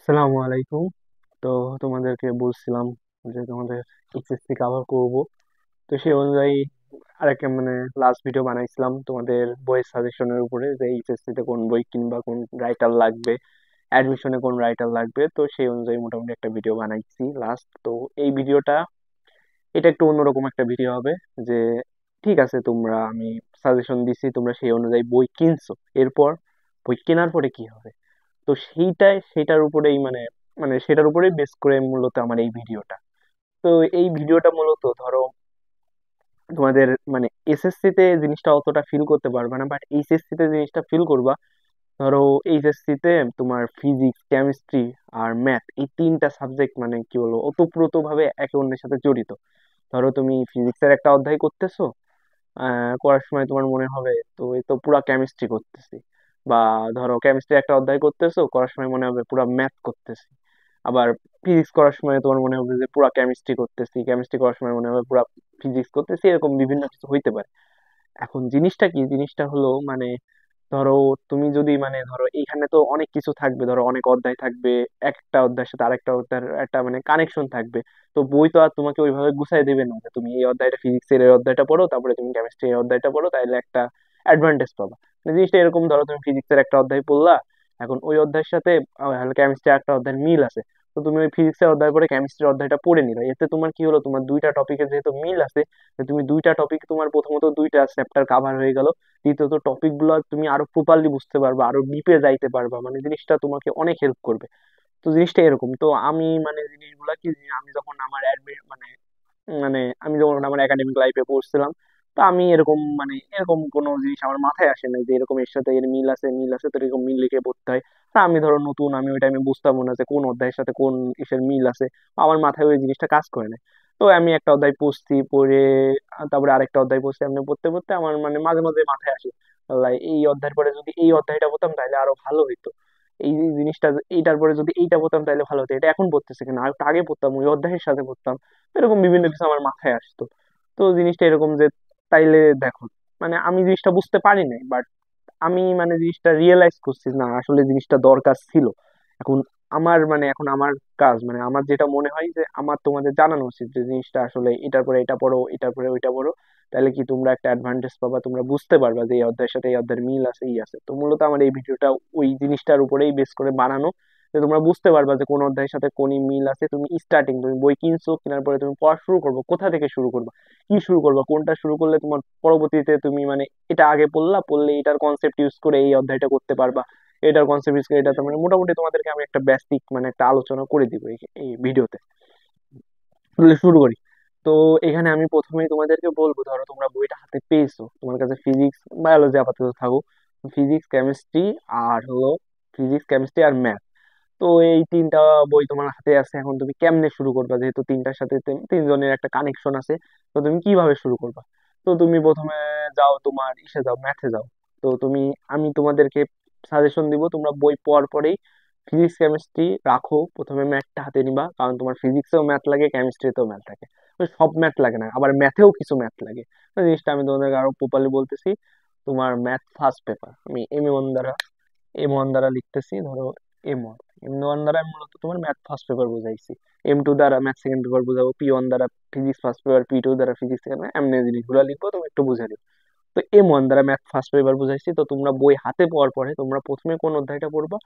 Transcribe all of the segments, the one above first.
আসসালামু আলাইকুম। তো তোমাদেরকে বলছিলাম যে তোমাদের এইচএসসি কভার করব। তো সেই অনুযায়ী আরেকটা লাস্ট ভিডিও বানাইছিলাম তোমাদের বইয়ের সাজেশনের উপরে, যে এইচএসসি তে কোন বই কিনবা, কোন রাইটার লাগবে, অ্যাডমিশনে কোন রাইটার লাগবে। তো সেই অনুযায়ী মোটামুটি একটা ভিডিও বানাইছি লাস্ট। তো এই ভিডিওটা, এটা একটু অন্যরকম একটা ভিডিও হবে। যে ঠিক আছে, তোমরা আমি সাজেশন দিছি, তোমরা সেই অনুযায়ী বই কিনছো, এরপর বই কেনার পরে কি হবে? তো সেটার উপরেই সেটার উপরেই বেস করে মূলত আমার এই ভিডিওটা। তো এই ভিডিওটা মূলত ধরো তোমাদের এসএসসি তে জিনিসটা অতটা ফিল করতে পারবে না, বাট এইচএসসি তে জিনিসটা ফিল করবা। ধরো এইচএসসি তে তোমার ফিজিক্স, কেমিস্ট্রি আর ম্যাথ, এই তিনটা সাবজেক্ট কি বলবো, ওতপ্রোত ভাবে একে অন্যের সাথে জড়িত। ধরো তুমি ফিজিক্সের একটা অধ্যায় করতেছো, করার সময় তোমার মনে হবে তো এই তো পুরা কেমিস্ট্রি করতেছি। বা ধরো কেমিস্ট্রি একটা অধ্যায় করতেছো, করার সময় মনে হবে পুরা ম্যাথ করতেছি। আবার ফিজিক্স করার সময় তোমার মনে হবে যে পুরা কেমিস্ট্রি করতেছি, কেমিস্ট্রি করার সময় মনে হবে পুরা ফিজিক্স করতেছি। এরকম বিভিন্ন কিছু হইতে পারে। এখন জিনিসটা কি, জিনিসটা হলো ধরো তুমি যদি ধরো এইখানে তো অনেক কিছু থাকবে, ধরো অনেক অধ্যায় থাকবে, একটা অধ্যায়ের সাথে আরেকটা অধ্যায়ের একটা কানেকশন থাকবে। তো বই তো আর তোমাকে ওইভাবে গুছাই দেবে না যে তুমি এই অধ্যায়টা ফিজিক্সের এই অধ্যায়টা পড়ো, তারপরে তুমি কেমিস্ট্রি এই অধ্যায়টা পড়ো, তাহলে একটা অ্যাডভান্টেজ পাবা। জিনিসটা এরকম, ধরো তুমি ফিজিক্সের একটা অধ্যায় পড়লা, এখন ওই অধ্যায়ের সাথে কেমিস্ট্রি একটা অধ্যায়ের মিল আছে। তো তুমি ওই ফিজিক্সের অধ্যায় পরে কেমিস্ট্রির অধ্যায়টা পড়ে নিলে, এতে তোমার কি হলো, তোমার দুইটা টপিকের যেহেতু মিল আছে, তো তুমি দুইটা টপিক, তোমার প্রথমত দুইটা চ্যাপ্টার কাভার হয়ে গেল। দ্বিতীয়ত টপিক গুলো তুমি আরো প্রপারলি বুঝতে পারবা, আরো ডিপে যাইতে পারবা, জিনিসটা তোমাকে অনেক হেল্প করবে। তো জিনিসটা এরকম। তো আমি জিনিসগুলা কি, যে আমি যখন আমার আমি যখন আমার একাডেমিক লাইফে পড়ছিলাম, তো আমি এরকম এরকম কোনো জিনিস আমার মাথায় আসে না যে এরকম এর সাথে এর মিল আছে, মিল আছে, তো এরকম মিল লিখে পড়তে হয়। তা আমি ধরো নতুন, আমি ওই টাইমে বুঝতাম না যে কোন অধ্যায়ের সাথে কোন ইসের মিল আছে। আমার মাথায় ওই জিনিসটা কাজ করে না। তো আমি একটা অধ্যায় পড়ছি, পড়ে তারপরে আরেকটা অধ্যায় পড়ছি, আমি পড়তে পড়তে আমার মাঝে মাঝে মাথায় আসে, আল্লাহ, এই অধ্যায়ের পরে যদি এই অধ্যায়টা পড়তাম তাহলে আরো ভালো হইতো। এই যে জিনিসটা, এইটার পরে যদি এইটা পড়তাম তাহলে ভালো হতো। এটা এখন পড়তেছে কিনা, আর একটু আগে পড়তাম, ওই অধ্যায়ের সাথে পড়তাম। এরকম বিভিন্ন কিছু আমার মাথায় আসতো। তো জিনিসটা এরকম যে, তাইলে দেখো, আমি জিনিসটা বুঝতে পারি নাই, বাট আমি জিনিসটা রিয়েলাইজ করছি না, আসলে জিনিসটা দরকার ছিল। এখন এখন আমার কাজ, আমার যেটা মনে হয় যে আমার তোমাদের জানানো উচিত যে জিনিসটা আসলে এটার পরে এটা পড়ো, এটার পরে ওইটা পড়ো। তাহলে কি তোমরা একটা অ্যাডভান্টেজ পাবা, তোমরা বুঝতে পারবা যে এই অধ্যায়ের সাথে এই অধ্যায়ের মিল আছে, ই আছে। তো মূলত আমার এই ভিডিওটা ওই জিনিসটার উপরেই বেস করে বানানো, যে তোমরা বুঝতে পারবা যে কোন অধ্যায়ের সাথে কোন মিল আছে। তুমি স্টার্টিং, তুমি বই কিনছো, কেনার পরে তুমি পড়া শুরু করবো, কোথা থেকে শুরু করবা, কি শুরু করবা, কোনটা শুরু করলে তোমার পরবর্তীতে তুমি এটা আগে পড়লে এটার কনসেপ্ট ইউজ করে এই অধ্যায়টা করতে পারবা, এটার কনসেপ্ট ইউজ করে এটা মোটামুটি তোমাদেরকে আমি একটা বেসিক একটা আলোচনা করে দিব এই ভিডিওতে। তাহলে শুরু করি। তো এখানে আমি প্রথমেই তোমাদেরকে বলবো, ধরো তোমরা বইটা হাতে পেয়েছো, তোমার কাছে ফিজিক্স, বায়োলজি আপাতত থাকুক, ফিজিক্স, কেমিস্ট্রি আর হলো ফিজিক্স, কেমিস্ট্রি আর ম্যাথ। তো এই তিনটা বই তোমার হাতে আছে। এখন তুমি কেমনে শুরু করবা, যেহেতু তিনটার সাথে তিনজনের একটা কানেকশন আছে। তো তুমি কিভাবে শুরু করবা? তো তুমি প্রথমে যাও, তোমার ইসে যাও, ম্যাথে যাও। তো আমি তোমাদেরকে সাজেশন দিব, তোমরা বই পড়ার পরেই ফিজিক্স, কেমিস্ট্রি রাখো, প্রথমে ম্যাথটা হাতে নিবা, কারণ তোমার ফিজিক্সেও ম্যাথ লাগে, কেমিস্ট্রিতেও ম্যাথ লাগে। তো সব ম্যাথ লাগে না, আবার ম্যাথেও কিছু ম্যাথ লাগে। তো জিনিসটা আমি তোমাদেরকে আরো প্রপারলি বলতেছি। তোমার ম্যাথ ফার্স্ট পেপার, আমি এম ওয়ান দ্বারা লিখতেছি। ধরো এম ওয়ান, এম ওয়ান দ্বারা আমি মূলত তোমার ম্যাথ ফার্স্ট পেপার বুঝাইছি। এম টু দ্বারা ম্যাথ সেকেন্ড পেপার বুঝাবো, পি ওয়ান দ্বারা physics first paper, P two দ্বারা ফিজিক্স সেকেন্ড, এমনি জিনিসগুলো লিখবো, তুমি একটু বুঝে নিও। তো এম ওয়ান দ্বারা ম্যাথ ফার্স্ট পেপার বুঝাইছি। তো তোমরা বই হাতে পাওয়ার পরে তোমরা প্রথমে কোন অধ্যায়টা পড়বা?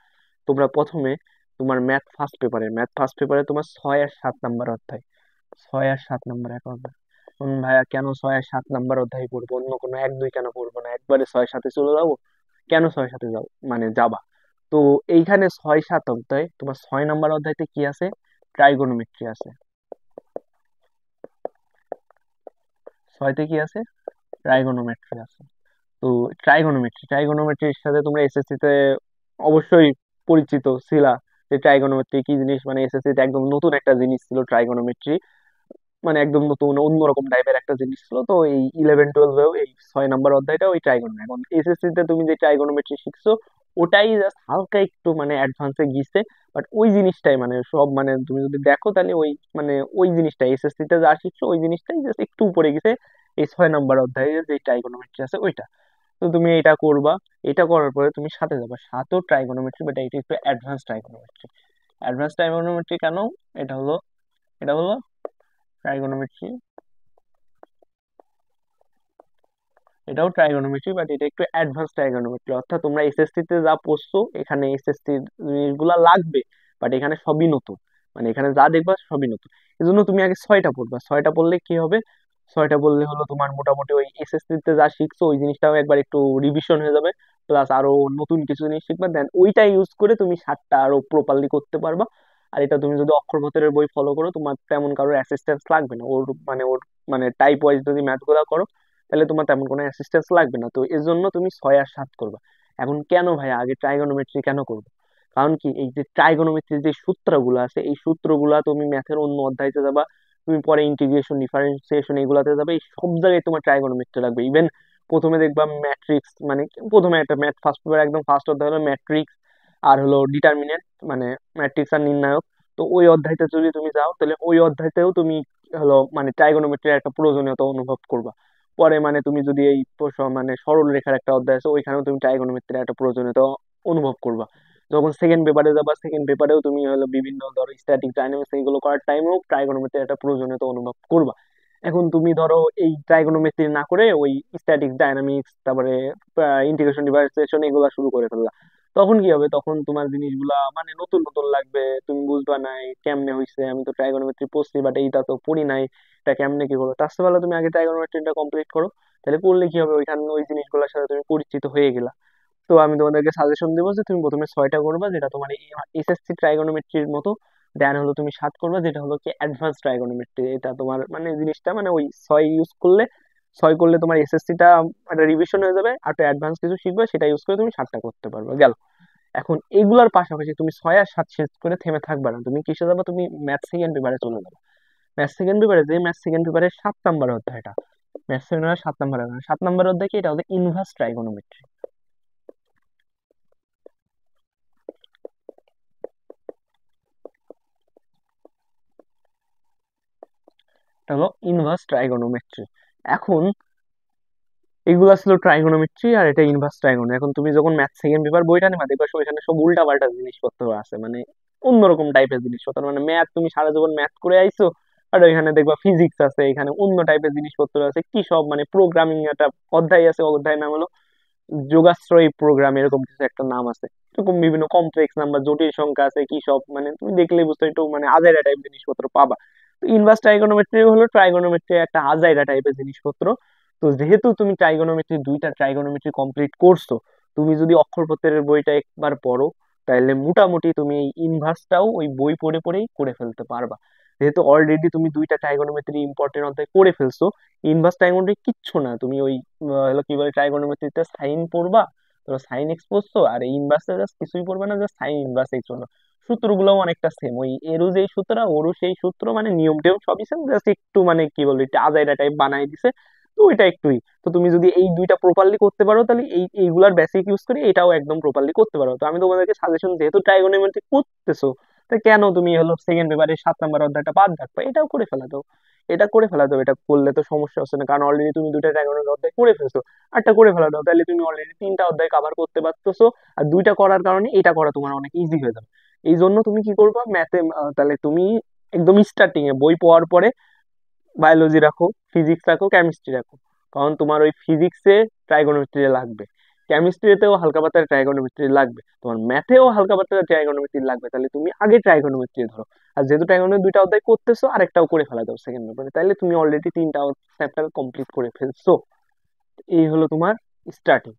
তোমরা প্রথমে তোমার ম্যাথ ফার্স্ট পেপারে তোমার 6 আর 7 নাম্বার অধ্যায়, 6 আর 7 নাম্বার এক অধ্যায়। ভাইয়া, কেন 6 আর 7 নাম্বার অধ্যায় পড়বো, অন্য কোনো 1 2 কেন পড়বো না, একবারে 6 7-এ চলে যাবো? কেন 6 7-এ যাও, যাবা? তো এইখানে 6 7 অধ্যায়, তোমার 6 নাম্বার অধ্যায়তে কি আছে? ট্রাইগোনোমেট্রি আছে। ছয়তে কি আছে? ট্রাইগোনোমেট্রি আছে। তো ট্রাইগোনোমেট্রির সাথে তোমরা এসএসসি তে অবশ্যই পরিচিত ছিলা, যে ট্রাইগোনোমেট্রি কি জিনিস। এসএসসি তে একদম নতুন একটা জিনিস ছিল ট্রাইগোনোমেট্রি, একদম নতুন অন্যরকম টাইপের একটা জিনিস ছিল। তো এই 11 12-এও এই 6 নাম্বার অধ্যায়টা ওই ট্রাইগোনোমেট্রি। এখন এসএসসি তে তুমি যে ট্রাইগোনোমেট্রি শিখছো, ওটাই জাস্ট হালকা একটু অ্যাডভান্সে গিয়েছে। বাট ওই জিনিসটাই সব তুমি যদি দেখো তাহলে ওই ওই জিনিসটাই এসএসসি তে যা শিখছো, ওই জিনিসটাই জাস্ট একটু উপরে গেছে। এই 6 নাম্বার অধ্যায়ে যে ট্রাইগোনোমেট্রি আছে ওইটা। তো তুমি এটা করবা, এটা করার পরে তুমি সাথে যাবা, সাতও ট্রাইগোনোমেট্রি, বাট এটা একটু অ্যাডভান্স ট্রাইগোনোমেট্রি। অ্যাডভান্স ট্রাইগোনোমেট্রি কেন? এটা হলো এটা হলো ট্রাইগোনোমেট্রি, এটাও ট্রাইগোনোমেট্রি, বাট এটা একটু অ্যাডভান্স ট্রাইগোনোমেট্রি। অর্থাৎ তোমরা এসএসসি তে যা পড়ছো এখানে এসএসসি জিনিসগুলা লাগবে, বাট এখানে সবই নতুন, মানে এখানে যা দেখবা সবই নতুন। এই জন্য তুমি আগে ছয়টা পড়বা। ছয়টা পড়লে কি হবে? ছয়টা পড়লে হলো তোমার মোটামুটি ওই এসএসসি তে যা শিখছো ওই জিনিসটাও একবার একটু রিভিশন হয়ে যাবে, প্লাস আরো নতুন কিছু জিনিস শিখবা। দেন ওইটা ইউজ করে তুমি সাতটা আরো প্রপারলি করতে পারবা। আর এটা তুমি যদি অক্ষরপথের বই ফলো করো, তোমার তেমন কারোর অ্যাসিস্ট্যান্স লাগবে না। ওর টাইপ ওয়াইজ যদি ম্যাথ গুলা করো, তাহলে তোমার তেমন কোনো অ্যাসিস্ট্যান্স লাগবে না। তো এর জন্য তুমি 6 আর 7 করবা। এখন কেন ভাই আগে ট্রাইগোনোমেট্রি কেন করবো? কারণ কি, এই যে ট্রাইগোনোমেট্রির যে সূত্রগুলো আছে, এই সূত্রগুলা তুমি ম্যাথের অন্য অধ্যায়তে যাবা, তুমি পরে ইন্টিগ্রেশন ডিফারেন্সিয়েশন এগুলাতে যাবে, এই সব জায়গায় তোমার ট্রাইগোনোমেট্রি লাগবে। ইভেন প্রথমে দেখবা ম্যাট্রিক্স, মানে প্রথমে একটা ম্যাথ ফার্স্ট পেপার একদম ফার্স্ট অধ্যায় হলো ম্যাট্রিক্স আর হলো ডিটারমিনেন্ট, মানে ম্যাট্রিক্স আর নির্ণায়ক। তো ওই অধ্যায়তে যদি তুমি যাও, তাহলে ওই অধ্যায়তেও তুমি হলো মানে ট্রাইগোনোমেট্রির একটা প্রয়োজনীয়তা অনুভব করবা। পরে মানে তুমি যদি এই মানে সরল রেখার একটা অধ্যায় আছে, ওইখানেও তুমি ট্রাইগোনোমেট্রির একটা প্রয়োজনীয়তা অনুভব করবা। যখন সেকেন্ড পেপারে যাবা, সেকেন্ড পেপারেও তুমি হলো বিভিন্ন ধরো স্ট্যাটিক ডাইনামিক্স এগুলো করার টাইমেও ট্রাইগোনোমেট্রির একটা প্রয়োজনীয়তা অনুভব করবা। এখন তুমি ধরো এই ট্রাইগোনোমেট্রি না করে ওই স্ট্যাটিক ডাইনামিক্স, তারপরে ইন্টিগ্রেশন ডিফারেন্সিয়েশন এগুলো শুরু করে ফেললা, তখন কি হবে? তখন তোমার জিনিসগুলা মানে নতুন নতুন লাগবে, তুমি বুঝবা না এই কেমনে হইছে, আমি তো ট্রাইগোনোমেট্রি পড়ছি বাট এইটা তো পড়ি নাই, এটা কেমনে কি করবো? তার চেয়ে ভালো তুমি আগে ট্রাইগোনোমেট্রিটা কমপ্লিট করো। তাহলে করলে কি হবে, ওইখানে ওই জিনিসগুলোর সাথে তুমি পরিচিত হয়ে গেলা। তো আমি তোমাদেরকে সাজেশন দিব যে তুমি প্রথমে 6টা করবা, যেটা তোমার এসএসসি ট্রাইগোনোমেট্রির মতো। দেন হলো তুমি 7 করবা, যেটা হলো কি অ্যাডভান্স ট্রাইগোনোমেট্রি। এটা তোমার মানে জিনিসটা মানে ওই 6 ইউজ করলে, 6 করলে তোমার এসএসসি টা একটা রিভিশন হয়ে যাবে, আর অ্যাডভান্স কিছু শিখবে, সেটা ইউজ করে তুমি 7টা করতে পারবে। গেল। এখন এগুলার পাশাপাশি তুমি 6 আর 7 শেষ করে থেমে থাকবে না, তুমি কিসে যাবে? তুমি ম্যাথ সেকেন্ড পেপারে চলে যাবে। ম্যাথ সেকেন্ড পেপারে, যে ম্যাথ সেকেন্ড পেপারের 7 নাম্বার অধ্যায়টা, ম্যাথ সেকেন্ড পেপারের 7 নাম্বার, 7 নাম্বার অধ্যায় কি? এটা হলো ইনভার্স ট্রাইগোনোমেট্রি। এটা হলো ইনভার্স ট্রাইগোনোমেট্রি। এখন এগুলা ছিল ট্রাইগোনোমেট্রি, আর এটা ইনভার্স ট্রাইগোন। এখন তুমি যখন ম্যাথ সেকেন্ড পেপার বইটা নেবা, দেখবা ওইখানে সব উল্টা পাল্টা জিনিসপত্র আছে, মানে অন্যরকম টাইপের জিনিসপত্র। মানে ম্যাথ, তুমি সারা জীবন ম্যাথ করে আইছো, আর ওইখানে দেখবা ফিজিক্স আছে, এখানে অন্য টাইপের জিনিসপত্র আছে, কি সব মানে প্রোগ্রামিং একটা অধ্যায় আছে, অধ্যায় নাম হলো যোগাশ্রয়ী প্রোগ্রাম, এরকম কিছু একটা নাম আছে। এরকম বিভিন্ন কমপ্লেক্স নাম্বার, জটিল সংখ্যা আছে, কি সব মানে তুমি দেখলেই বুঝতে একটু মানে আজাইরা টাইপ জিনিসপত্র পাবা। তো ইনভার্স ট্রাইগোনোমেট্রি হলো ট্রাইগোনোমেট্রি একটা আজাইরা টাইপের জিনিসপত্র। তো যেহেতু তুমি ট্রাইগোনোমেট্রি, দুইটা ট্রাইগোনোমেট্রি কমপ্লিট করছো, তুমি যদি অক্ষরপত্রের বইটা একবার পড়ো, তাহলে মোটামুটি তুমি এই ইনভার্সটাও ওই বই পড়ে পড়েই করে ফেলতে পারবা। যেহেতু অলরেডি তুমি দুইটা ট্রাইগোনোমেট্রি ইম্পর্টেন্ট অধ্যায় করে ফেলছো, ইনভার্স ট্রাইগোনোমেট্রি কিচ্ছু না। তুমি ওই হলো কি বলে ট্রাইগোনোমেট্রিতে সাইন পড়বা, তো সাইন এক্স পড়ছো, আর ইনভার্সে জাস্ট কিছুই পড়বে না, জাস্ট সাইন ইনভার্স এক্স পড়বা। সূত্রগুলোও অনেকটা সেম, ওই এরও যেই সূত্র ওরও সেই সূত্র, মানে নিয়ম টিয়ম সবই সেম, জাস্ট একটু মানে কি বলবো একটু আজাইরা টাইপ বানাই দিছে। তো ওইটা একটুই। তো তুমি যদি এই দুইটা প্রপারলি করতে পারো, তাহলে এইগুলার বেসিক ইউজ করে এটাও একদম প্রপারলি করতে পারো। তো আমি তোমাদেরকে সাজেশন, যেহেতু ট্রাইগোনোমেট্রি করতেছো, তো কেন তুমি হলো সেকেন্ড পেপারে 7 নাম্বার অধ্যায়টা বাদ রাখবা? এটাও করে ফেলা তো, এটা করে ফেলা যাবে। এটা করলে তো সমস্যা হচ্ছে না, কারণ অলরেডি তুমি দুইটা ট্রাইগোনোমেট্রি অধ্যায় করে ফেলছো। আরটা করে ফেলা দাও, তাহলে তুমি অলরেডি 3টা অধ্যায় কভার করতে পারতেছো। আর দুইটা করার কারণে এটা করা তোমার অনেক ইজি হয়ে যাবে। এই জন্য তুমি কি করবা, ম্যাথে তাহলে তুমি একদম স্টার্টিং এ বই পড়ার পরে বায়োলজি রাখো, ফিজিক্স রাখো, কেমিস্ট্রি রাখো। কারণ তোমার ওই ফিজিক্সে ট্রাইগোনোমেট্রি লাগবে, কেমিস্ট্রিতেও হালকা পাতলা ট্রাইগোনোমেট্রি লাগবে, তোমার ম্যাথেও হালকা পাতলা ট্রাইগোনোমেট্রি লাগবে। তাহলে তুমি আগে ট্রাইগোনোমেট্রি ধরো। আর যেহেতু ট্রাইগোনোমেট্রি দুইটা অধ্যায় করতেছো, আরেকটাও করে ফেলা দাও সেকেন্ড পেপারে, তাহলে তুমি অলরেডি 3টা চ্যাপ্টার কমপ্লিট করে ফেলছো। এই হলো তোমার স্টার্টিং।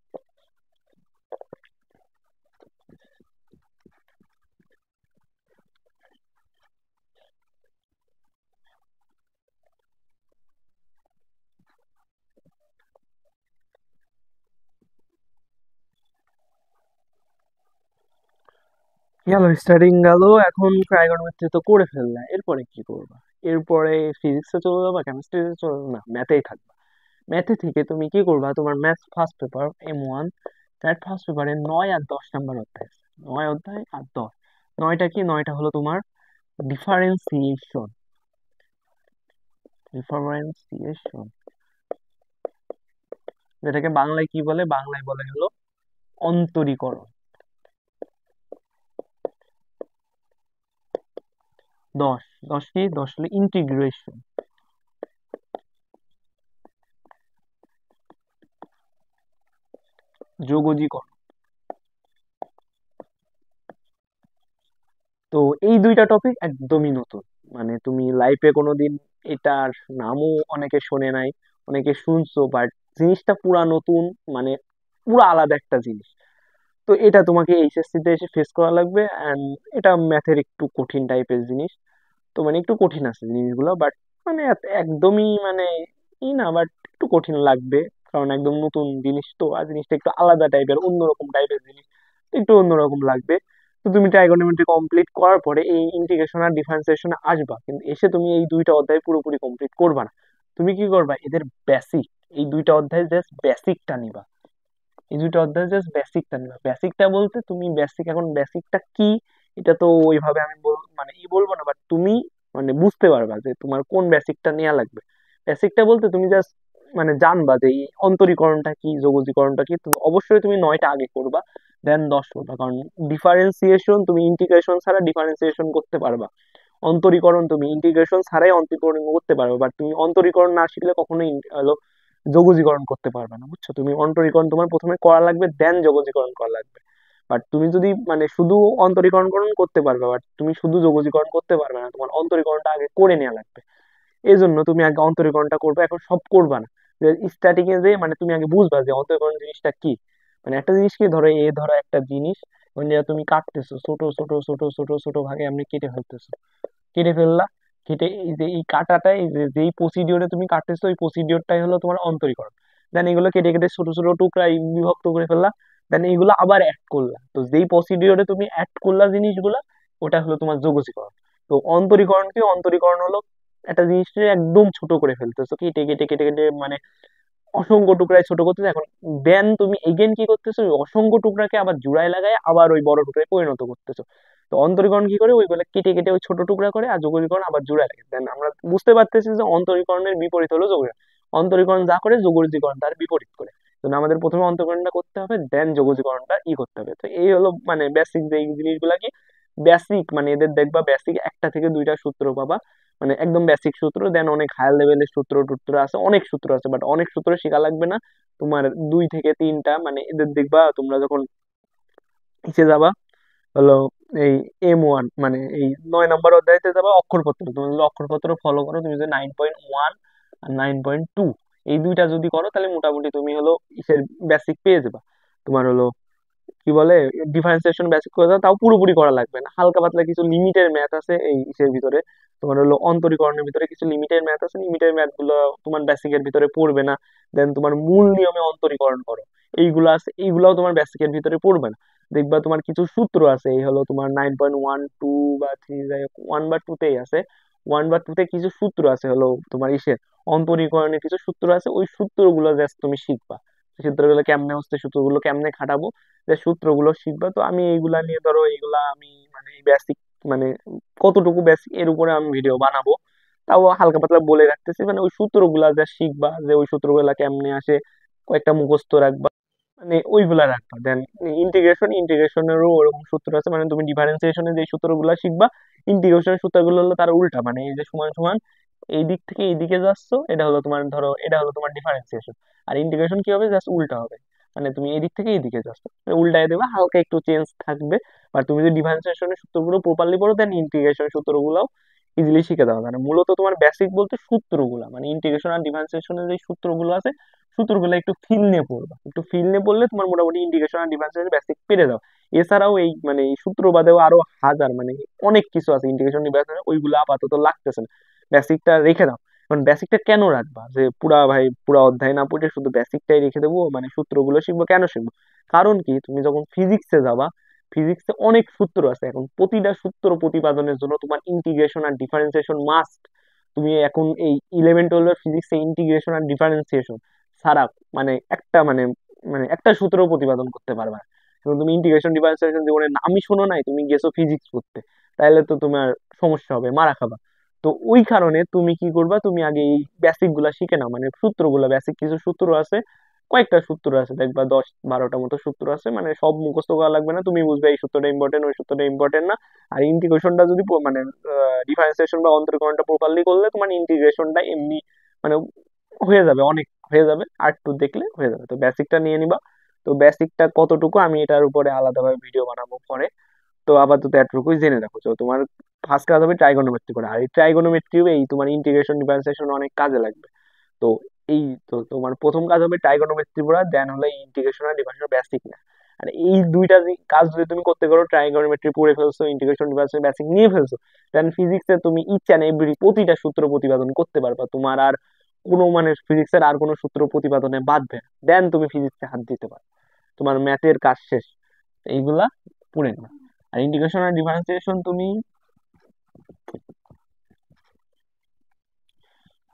গেল, স্টার্টিং গেল। এখন ট্রাইগোনোমেট্রি তো করে ফেললা, এরপরে কি করবা? এরপরে ফিজিক্সে চলে যাবা, কেমিস্ট্রিতে চলে যাবা? না, ম্যাথেই থাকবা। ম্যাথে থেকে তুমি কি করবা, তোমার math first paper M1, that first পেপারে 9 আর 10 নাম্বার অধ্যায় আছে। 9 অধ্যায় আর 10। নয়টা কি? নয়টা হলো তোমার ডিফারেন্সিয়েশন। ডিফারেন্সিয়েশন, যেটাকে বাংলায় কি বলে? বাংলায় বলে হলো অন্তরীকরণ। দশ। দশ কি? দশ হলো ইন্টিগ্রেশন, যোগজীকরণ। তো এই দুইটা টপিক একদমই নতুন, মানে তুমি লাইফে কোনোদিন এটার নামও অনেকে শোনে নাই, অনেকে শুনছো, বাট জিনিসটা পুরা নতুন, মানে পুরা আলাদা একটা জিনিস। তো এটা তোমাকে এইচএসসি তে এসে ফেস করা লাগবে, অ্যান্ড এটা ম্যাথের একটু কঠিন টাইপের জিনিস। তো মানে একটু কঠিন আছে জিনিসগুলো, বাট মানে একদমই মানে ই না, বাট একটু কঠিন লাগবে, কারণ একদম নতুন জিনিস তো, আর জিনিসটা একটু আলাদা টাইপের, অন্যরকম টাইপের জিনিস, তো একটু অন্যরকম লাগবে। তো তুমি ট্রাইগোনোমেট্রি কমপ্লিট করার পরে এই ইন্টিগ্রেশন আর ডিফারেন্সিয়েশনে আসবা, কিন্তু এসে তুমি এই দুইটা অধ্যায় পুরোপুরি কমপ্লিট করবা না। তুমি কি করবা, এদের বেসিক, এই দুইটা অধ্যায় জাস্ট বেসিকটা নিবা। এই দুটো অধ্যায় জাস্ট বেসিকটা নিবা। বেসিকটা বলতে তুমি বেসিক, এখন বেসিকটা কি এটা তো ওইভাবে আমি মানে বলবো না, বাট তুমি মানে বুঝতে পারবা যে তোমার কোন বেসিকটা নেওয়া লাগবে। বেসিকটা বলতে তুমি জাস্ট মানে জানবা যে এই অন্তরীকরণটা কি, যোগজীকরণটা কি। তো অবশ্যই তুমি 9টা আগে করবা, দেন 10 করবা, কারণ ডিফারেন্সিয়েশন তুমি ইন্টিগ্রেশন ছাড়া ডিফারেন্সিয়েশন করতে পারবা। অন্তরীকরণ তুমি ইন্টিগ্রেশন ছাড়াই অন্তরীকরণ করতে পারবে, বাট তুমি অন্তরীকরণ না শিখলে কখনোই যোগজীকরণ করতে পারবে না, বুঝছো? তুমি অন্তরীকরণ তোমার প্রথমে করা লাগবে, দেন যোগজীকরণ করা লাগবে। বাট তুমি যদি মানে শুধু অন্তরীকরণ করতে পারবে, বাট তুমি শুধু যোগজীকরণ করতে পারবে না, তোমার অন্তরীকরণটা আগে করে নেওয়া লাগবে। এই জন্য তুমি আগে অন্তরীকরণটা করবে, এখন সব করবা না। স্টার্টিং এ যে মানে তুমি আগে বুঝবা যে অন্তরীকরণ জিনিসটা কি। মানে একটা জিনিসকে ধরো, ধরো একটা জিনিস মানে যেটা তুমি কাটতেছো, ছোট ছোট ছোট ছোট ছোট ভাগে আপনি কেটে ফেলতেছো, কেটে ফেললা, কেটে এই যে এই কাটাটা, এই যে যেই প্রসিডিওরে তুমি কাটতেছো, ওই প্রসিডিওরটাই হলো তোমার অন্তরীকরণ। দেন এগুলো কেটে কেটে ছোট ছোট টুকরায় বিভক্ত করে ফেললা, দেন এগুলো আবার অ্যাড করলা, তো যেই প্রসিডিওরে তুমি অ্যাড করলা জিনিসগুলা, ওটা হলো তোমার যোগজীকরণ। তো অন্তরীকরণ কি? অন্তরীকরণ হলো একটা জিনিসকে একদম ছোট করে ফেলতেছো, কেটে কেটে কেটে কেটে মানে অসংখ্য টুকরায় ছোট করতেছো। এখন দেন তুমি এগেন কি করতেছো, ওই অসংখ্য টুকরাকে আবার জোড়ায় লাগায় আবার ওই বড় টুকরায় পরিণত করতেছো। তো অন্তরীকরণ কি করে, ওইগুলো কেটে কেটে ওই ছোট টুকরা করে, আর যোগজীকরণ আবার জোড়ায় লাগে। দেন আমরা বুঝতে পারতেছি যে অন্তরীকরণের বিপরীত হলো যোগজীকরণ। অন্তরীকরণ যা করে, যোগজীকরণ তার বিপরীত করে। তো আমাদের প্রথমে অন্তরীকরণটা করতে হবে, দেন যোগজীকরণটা করতে হবে। তো এই হলো মানে বেসিক যে এই জিনিসগুলা কি, বেসিক মানে এদের দেখবা বেসিক একটা থেকে দুইটা সূত্র পাবা, মানে একদম বেসিক সূত্র। দেন অনেক হায়ার লেভেলের সূত্র টুত্র আছে, অনেক সূত্র আছে, বাট অনেক সূত্র শেখা লাগবে না। তোমার 2 থেকে 3টা মানে এদের দেখবা তোমরা যখন নিচে যাবা, হলো এই M1 মানে এই 9 নম্বর অধ্যায়তে যাবা, অক্ষরপত্র। তুমি যদি অক্ষরপত্র ফলো করো, তুমি যদি 9.1 আর 9.2 এই দুইটা যদি করো, তাহলে মোটামুটি তুমি হলো ইসের বেসিক পেয়ে যাবা। তোমার হলো কি বলে, ডিফারেন্সিয়েশন বেসিক করে দাও, তাও পুরোপুরি করা লাগবে না, হালকা পাতলা কিছু লিমিটের ম্যাথ আছে এই ইসের ভিতরে। তোমার হলো অন্তরীকরণের ভিতরে কিছু লিমিটের ম্যাথ আছে, লিমিটের ম্যাথ গুলো তোমার বেসিকের ভিতরে পড়বে না। দেন তোমার মূল নিয়মে অন্তরীকরণ করো, এইগুলো আছে, এইগুলাও তোমার বেসিকের ভিতরে পড়বে না। দেখবা তোমার কিছু সূত্র আছে, এই হলো তোমার 9.1 2 বা 3, যাই হোক 1 বা 2তেই আছে। 1 বা 2তে কিছু সূত্র আছে, হলো তোমার ইসের অন্তরীকরণের কিছু সূত্র আছে, ওই সূত্রগুলো জাস্ট তুমি শিখবা। সূত্রগুলো কেমনে হচ্ছে, সূত্রগুলো কেমনে খাটাবো, যে সূত্রগুলো শিখবা। তো আমি এইগুলা নিয়ে ধরো, এইগুলা আমি মানে বেসিক মানে কতটুকু বেসিক এর উপরে আমি ভিডিও বানাবো, তাও হালকা পাতলা বলে রাখতেছি। মানে ওই সূত্রগুলা যা শিখবা, যে ওই সূত্রগুলা কেমনে আসে, কয়েকটা মুখস্থ রাখবা, মানে ওইগুলা রাখবা। দেন ইন্টিগ্রেশনেরও ওরকম সূত্র আছে, মানে তুমি ডিফারেন্সিয়েশনের যে সূত্রগুলা শিখবা, ইন্টিগ্রেশনের সূত্রগুলো হলো তার উল্টা, মানে এই যে সমান সমান এই দিক থেকে এই দিকে যাচ্ছ, এটা হলো তোমার ধরো, এটা হলো তোমার ডিফারেন্সিয়েশন। আর ইন্টিগ্রেশন কি হবে, জাস্ট উল্টা হবে, মানে তুমি এই দিক থেকে এই দিকে যাচ্ছ, উল্টায় দেবে, হালকা একটু চেঞ্জ থাকবে। আর তুমি যদি ডিফারেন্সিয়েশনের সূত্রগুলো প্রপারলি পড়ো, দেন ইন্টিগ্রেশন সূত্রগুলো ইজিলি শিখে দেওয়া, মানে মূলত তোমার বেসিক বলতে সূত্রগুলা, মানে ইন্টিগ্রেশন আর ডিফারেন্সিয়েশনের যে সূত্রগুলো আছে, সূত্রগুলো একটু ফিল নিয়ে পড়বা, একটু ফিল নিয়ে পড়লে তোমার মোটামুটি ইন্টিগ্রেশন আর ডিফারেন্সিয়েশন বেসিক পেরে যাও। এছাড়াও এই মানে এই সূত্র বাদেও আরো হাজার মানে অনেক কিছু আছে ইন্টিগ্রেশন ডিফারেন্সিয়েশন, ওইগুলো আপাতত লাগতেছে না, বেসিকটা রেখে দাও। কারণ বেসিকটা কেন রাখবা, যে পুরা ভাই পুরা অধ্যায় না পড়ে শুধু বেসিকটাই রেখে দেবো, মানে সূত্রগুলো শিখবো, কেন শিখবো? কারণ কি, তুমি যখন ফিজিক্সে যাবা, ফিজিক্সে অনেক সূত্র আছে, এখন প্রতিটা সূত্র প্রতিপাদনের জন্য তোমার ইন্টিগ্রেশন আর ডিফারেন্সিয়েশন মাস্ট। তুমি এখন এই 11 12 ফিজিক্সে ইন্টিগ্রেশন আর ডিফারেন্সিয়েশন ছাড়া মানে একটা মানে মানে একটা সূত্র প্রতিপাদন করতে পারবে না। এবং তুমি ইন্টিগ্রেশন ডিফারেন্সিয়েশন জীবনে নামই শোনো নাই, তুমি গেছো ফিজিক্স পড়তে, তাহলে তো তোমার সমস্যা হবে, মারা খাবা। তো ওই কারণে তুমি কি করবা, তুমি আগে এই বেসিক গুলা শিখে নাও, মানে সূত্রগুলা, বেসিক কিছু সূত্র আছে, কয়েকটা সূত্র আছে, দেখবা 10-12টা মতো সূত্র আছে, মানে সব মুখস্থ করা লাগবে না, তুমি বুঝবে এই সূত্রটা ইম্পর্টেন্ট, ওই সূত্রটা ইম্পর্টেন্ট না। আর ইন্টিগ্রেশনটা যদি মানে ডিফারেন্সিয়েশন বা অন্তরীকরণটা প্রপারলি করলে তোমার ইন্টিগ্রেশনটা এমনি মানে হয়ে যাবে, অনেক হয়ে যাবে, আর একটু দেখলে হয়ে যাবে। তো বেসিকটা নিয়ে নিবা। তো বেসিকটা কতটুকু আমি এটার উপরে আলাদাভাবে ভিডিও বানাবো পরে। তো আপাতত এতটুকুই জেনে রাখো। তো তোমার ফার্স্ট কাজ হবে ট্রাইগোনোমেট্রি করা, আর এই ট্রাইগোনোমেট্রি এই তোমার ইন্টিগ্রেশন ডিফারেন্সিয়েশন অনেক কাজে লাগবে। তো এই তো তোমার প্রথম কাজ হবে ট্রাইগোনোমেট্রি পড়া, দেন হলো ইন্টিগ্রেশন আর ডিফারেন্সিয়েশন বেসিক না। আর এই দুইটা কাজ যদি তুমি করতে পারো, ট্রাইগোনোমেট্রি পড়ে ফেলছো, ইন্টিগ্রেশন ডিফারেন্সিয়েশন বেসিক নিয়ে ফেলছো, দেন ফিজিক্সে তুমি ইচ অ্যান্ড এভরি প্রতিটা সূত্র প্রতিপাদন করতে পারবা, তোমার আর কোনো মানে ফিজিক্সের আর কোনো সূত্র প্রতিপাদনে বাঁধবে না, দেন তুমি ফিজিক্সে হাত দিতে পারো, তোমার ম্যাথের কাজ শেষ। এইগুলা পড়ে নেবা। আর ইন্টিগ্রেশন আর ডিফারেন্সিয়েশন তুমি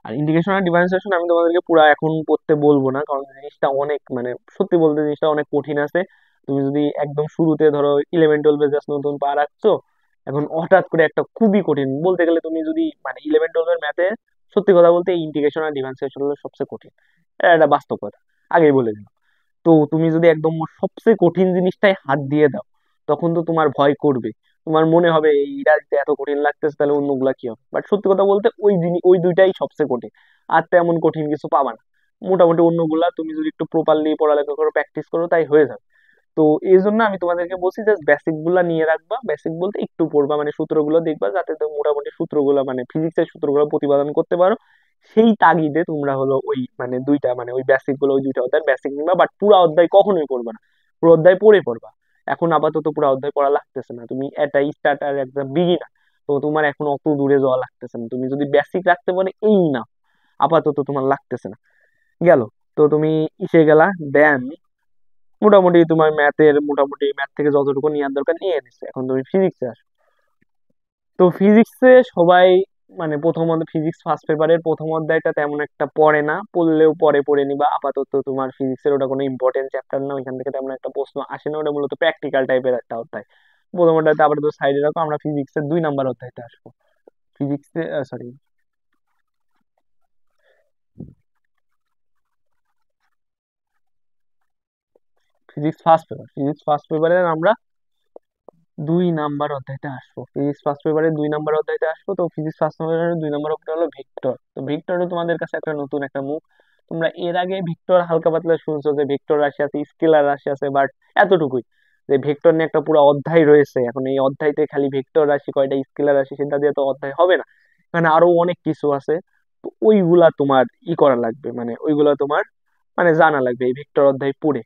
আর ইন্টিগ্রেশন আর ডিফারেন্সিয়েশন আমি তোমাদেরকে পুরো এখন পড়তে বলবো না, কারণ জিনিসটা অনেক মানে সত্যি বলতে জিনিসটা অনেক কঠিন আছে। তুমি যদি একদম শুরুতে ধরো 11-12 জাস্ট নতুন পা রাখছো, এখন হঠাৎ করে একটা খুবই কঠিন বলতে গেলে, তুমি যদি মানে 11-12 ম্যাথে সত্যি কথা বলতে ইন্টিগ্রেশন আর ডিফারেন্সিয়েশন হলো সবচেয়ে কঠিন। এটা একটা বাস্তব কথা, আগেই বলে দিলাম। তো তুমি যদি একদম সবচেয়ে কঠিন জিনিসটাই হাত দিয়ে দাও, তখন তো তোমার ভয় করবে, তোমার মনে হবে এইটা যদি এত কঠিন লাগতেছে তাহলে অন্যগুলা কি হবে। বাট সত্যি কথা বলতে ওই জিনিস ওই দুইটাই সবচেয়ে কঠিন, আর তেমন কঠিন কিছু পাবা না। মোটামুটি অন্যগুলা তুমি যদি একটু প্রপারলি পড়ালেখা করো, প্র্যাকটিস করো, তাই হয়ে যাবে। তো এই জন্য আমি তোমাদেরকে বলছি যে বেসিক গুলা নিয়ে রাখবা, বেসিক বলতে একটু পড়বা, মানে সূত্রগুলো দেখবা যাতে তো মোটামুটি সূত্রগুলো মানে ফিজিক্সের সূত্রগুলো প্রতিপাদন করতে পারো। সেই তাগিদে তোমরা হলো ওই মানে দুইটা মানে ওই বেসিক গুলো, ওই দুইটা অধ্যায় বেসিক নিবা, বাট পুরো অধ্যায় কখনোই পড়বা না, পুরো অধ্যায় পড়ে পড়বা। এখন আপাতত পুরো অধ্যায় পড়া লাগতেছে না, তুমি একটা স্টার্ট আর একটা বিগিনার, তো তোমার এখন অত দূরে যাওয়া লাগতেছে না, তুমি যদি বেসিক রাখতে পারো এই না, আপাতত তোমার লাগতেছে না। গেল। তো তুমি ইসে গেলা, দেন মোটামুটি তোমার মোটামুটি ম্যাথ থেকে যতটুকু নেওয়ার দরকার নিয়ে নিচ্ছে, এখন তুমি ফিজিক্সে আসো। তো ফিজিক্সে সবাই মানে ফিজিক্স ফার্স্ট পেপারের প্রথম অধ্যায়টা তেমন একটা পড়ে না, পড়লেও পরে পড়ে নিবা। আপাতত তোমার ফিজিক্সের ওটা কোনো ইম্পর্টেন্ট চ্যাপ্টার না, ওইখান থেকে তেমন একটা প্রশ্ন আসে না, ওটা মূলত প্র্যাকটিক্যাল টাইপের একটা অধ্যায়। প্রথম অধ্যায়টা আবার তো সাইডে রাখো, আমরা ফিজিক্সের 2 নাম্বার অধ্যায়তে আসবো। ফিজিক্সে সরি, ফিজিক্স ফার্স্ট পেপারের আমরা 2 নাম্বার অধ্যায়তে আসবো, ফিজিক্স ফার্স্ট পেপারের 2 নাম্বার অধ্যায়তে আসবো। তো ফিজিক্স ফার্স্ট পেপারের 2 নাম্বার অধ্যায় হলো ভেক্টর। তো ভেক্টরও তোমাদের কাছে একটা নতুন একটা মুখ। তোমরা এর আগে ভেক্টর হালকা পাতলা শুনছো যে ভেক্টর রাশি আছে, স্কেলার রাশি আছে, বাট এতটুকুই যে ভেক্টর নিয়ে একটা পুরো অধ্যায় রয়েছে। এখন এই অধ্যায়তে খালি ভেক্টর রাশি কয়টা, স্কেলার রাশি, সেটা দিয়ে তো অধ্যায় হবে না, এখানে আরো অনেক কিছু আছে। তো ওইগুলা তোমার করা লাগবে, মানে ওইগুলা তোমার মানে জানা লাগবে এই ভেক্টর অধ্যায় পড়ে।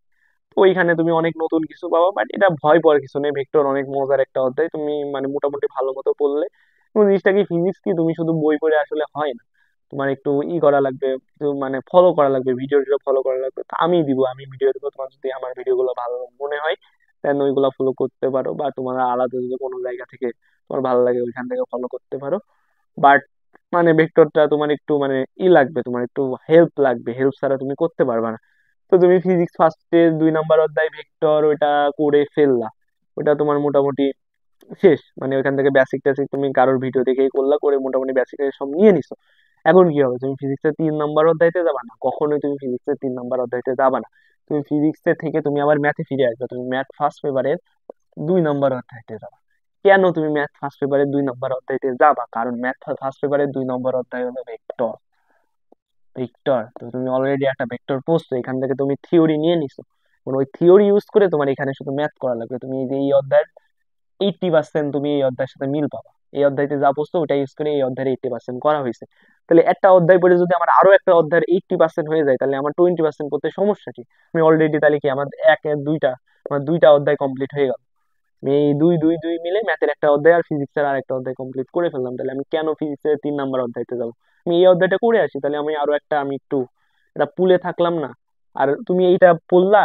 ওইখানে তুমি অনেক নতুন কিছু পাবা, বাট এটা ভয় পাওয়ার কিছু নেই, ভেক্টর অনেক মজার একটা অধ্যায়, তুমি মানে মোটামুটি ভালো মতো পড়লে। এবং জিনিসটা কি, ফিজিক্স কি তুমি শুধু বই পড়ে আসলে হয় না, তোমার একটু করা লাগবে, একটু মানে ফলো করা লাগবে, ভিডিও ফলো করা লাগবে। তো আমি ভিডিও দেবো, তোমার যদি আমার ভিডিও গুলো ভালো মনে হয় দেন ওইগুলো ফলো করতে পারো, বা তোমার আলাদা যদি কোনো জায়গা থেকে তোমার ভালো লাগে ওইখান থেকে ফলো করতে পারো। বাট মানে ভেক্টরটা তোমার একটু মানে লাগবে, তোমার একটু হেল্প লাগবে, হেল্প ছাড়া তুমি করতে পারবে না। তো তুমি ফিজিক্স ফার্স্টে 2 নাম্বার অধ্যায় ভেক্টর ওইটা করে ফেললা, ওটা তোমার মোটামুটি শেষ, মানে ওইখান থেকে বেসিক টেসিক তুমি কারোর ভিডিও দেখেই করলা, করে মোটামুটি বেসিক সব নিয়ে নিছো। এখন কি হবে, তুমি ফিজিক্সের 3 নাম্বার অধ্যায়তে যাবা না, কখনোই তুমি ফিজিক্সের 3 নাম্বার অধ্যায়তে যাবা না। তুমি ফিজিক্সের থেকে তুমি আবার ম্যাথে ফিরে আসবে, তুমি ম্যাথ ফার্স্ট পেপারের 2 নাম্বার অধ্যায়তে যাবা। কেন তুমি ম্যাথ ফার্স্ট পেপারের 2 নাম্বার অধ্যায়তে যাবা, কারণ ম্যাথ ফার্স্ট পেপারের 2 নম্বর অধ্যায় হলো ভেক্টর। ভেক্টর তো তুমি অলরেডি একটা ভেক্টর পড়ছো, এখান থেকে তুমি থিওরি নিয়ে নিছো, এবং ওই থিওরি ইউজ করে তোমার এখানে শুধু ম্যাথ করা লাগবে। তুমি এই যে এই অধ্যায়ের 80% তুমি এই অধ্যায়ের সাথে মিল পাবা, এই অধ্যায়তে যা পড়ছো ওটা ইউজ করে এই অধ্যায়ের 80% করা হয়েছে। তাহলে একটা অধ্যায় পড়ে যদি আমার আরো একটা অধ্যায়ের 80% হয়ে যায়, তাহলে আমার 20% পড়তে সমস্যা কি? আমি অলরেডি তাহলে কি আমার আমার 2টা অধ্যায় কমপ্লিট হয়ে গেল। আমি এই দুই দুই দুই মিলে ম্যাথের একটা অধ্যায় আর ফিজিক্সের আর একটা অধ্যায় কমপ্লিট করে ফেললাম, তাহলে আমি কেন ফিজিক্সের 3 নাম্বার অধ্যায়তে যাবো? আমি এই অধ্যায়টা করে আসি, তাহলে আমি আরো একটা আমি একটু এটা পুলে থাকলাম না। আর তুমি এইটা পড়লা,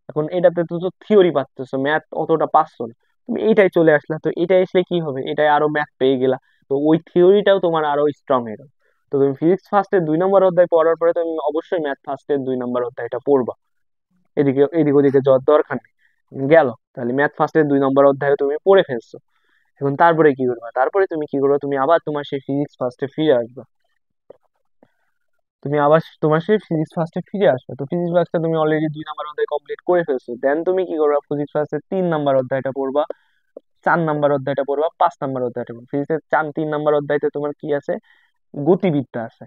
এখন এটাতে তো থিওরি পাচ্ছ, ম্যাথ অতটা পাচ্ছ না, তুমি এইটাই চলে আসলা, তো এটাই আসলে কি হবে, এটাই আরো ম্যাথ পেয়ে গেলা, তো ওই থিওরিটাও তোমার আরো স্ট্রং হয়ে গেল। তো তুমি ফিজিক্স ফার্স্টের 2 নম্বর অধ্যায় পড়ার পরে তুমি অবশ্যই ম্যাথ ফার্স্টের 2 নম্বর অধ্যায়টা পড়বা, এদিক ওদিকে যাওয়ার দরকার নেই। গেল। তাহলে ম্যাথ ফার্স্টের 2 নম্বর অধ্যায় তুমি পড়ে ফেলছো। এখন তারপরে কি করবা, তারপরে তুমি কি করবা, তুমি আবার তোমার সেই ফিজিক্স ফার্স্টে ফিরে আসবা। তুমি আবার তোমার সেই ফিজিক্স ফার্স্টে ফিরে আসবে। তো ফিজিক্স ফার্স্টে তুমি অলরেডি 2 নাম্বার অধ্যায় কমপ্লিট করে ফেলছো, দেন তুমি কি করবা, ফিজিক্স ফার্স্টে 3 নাম্বার অধ্যায়টা পড়বা, 4 নাম্বার অধ্যায়টা পড়বা, 5 নাম্বার অধ্যায়টা পড়বা। ফিজিক্সের 3 নাম্বার অধ্যায়তে তোমার কি আছে, গতিবিদ্যা আছে।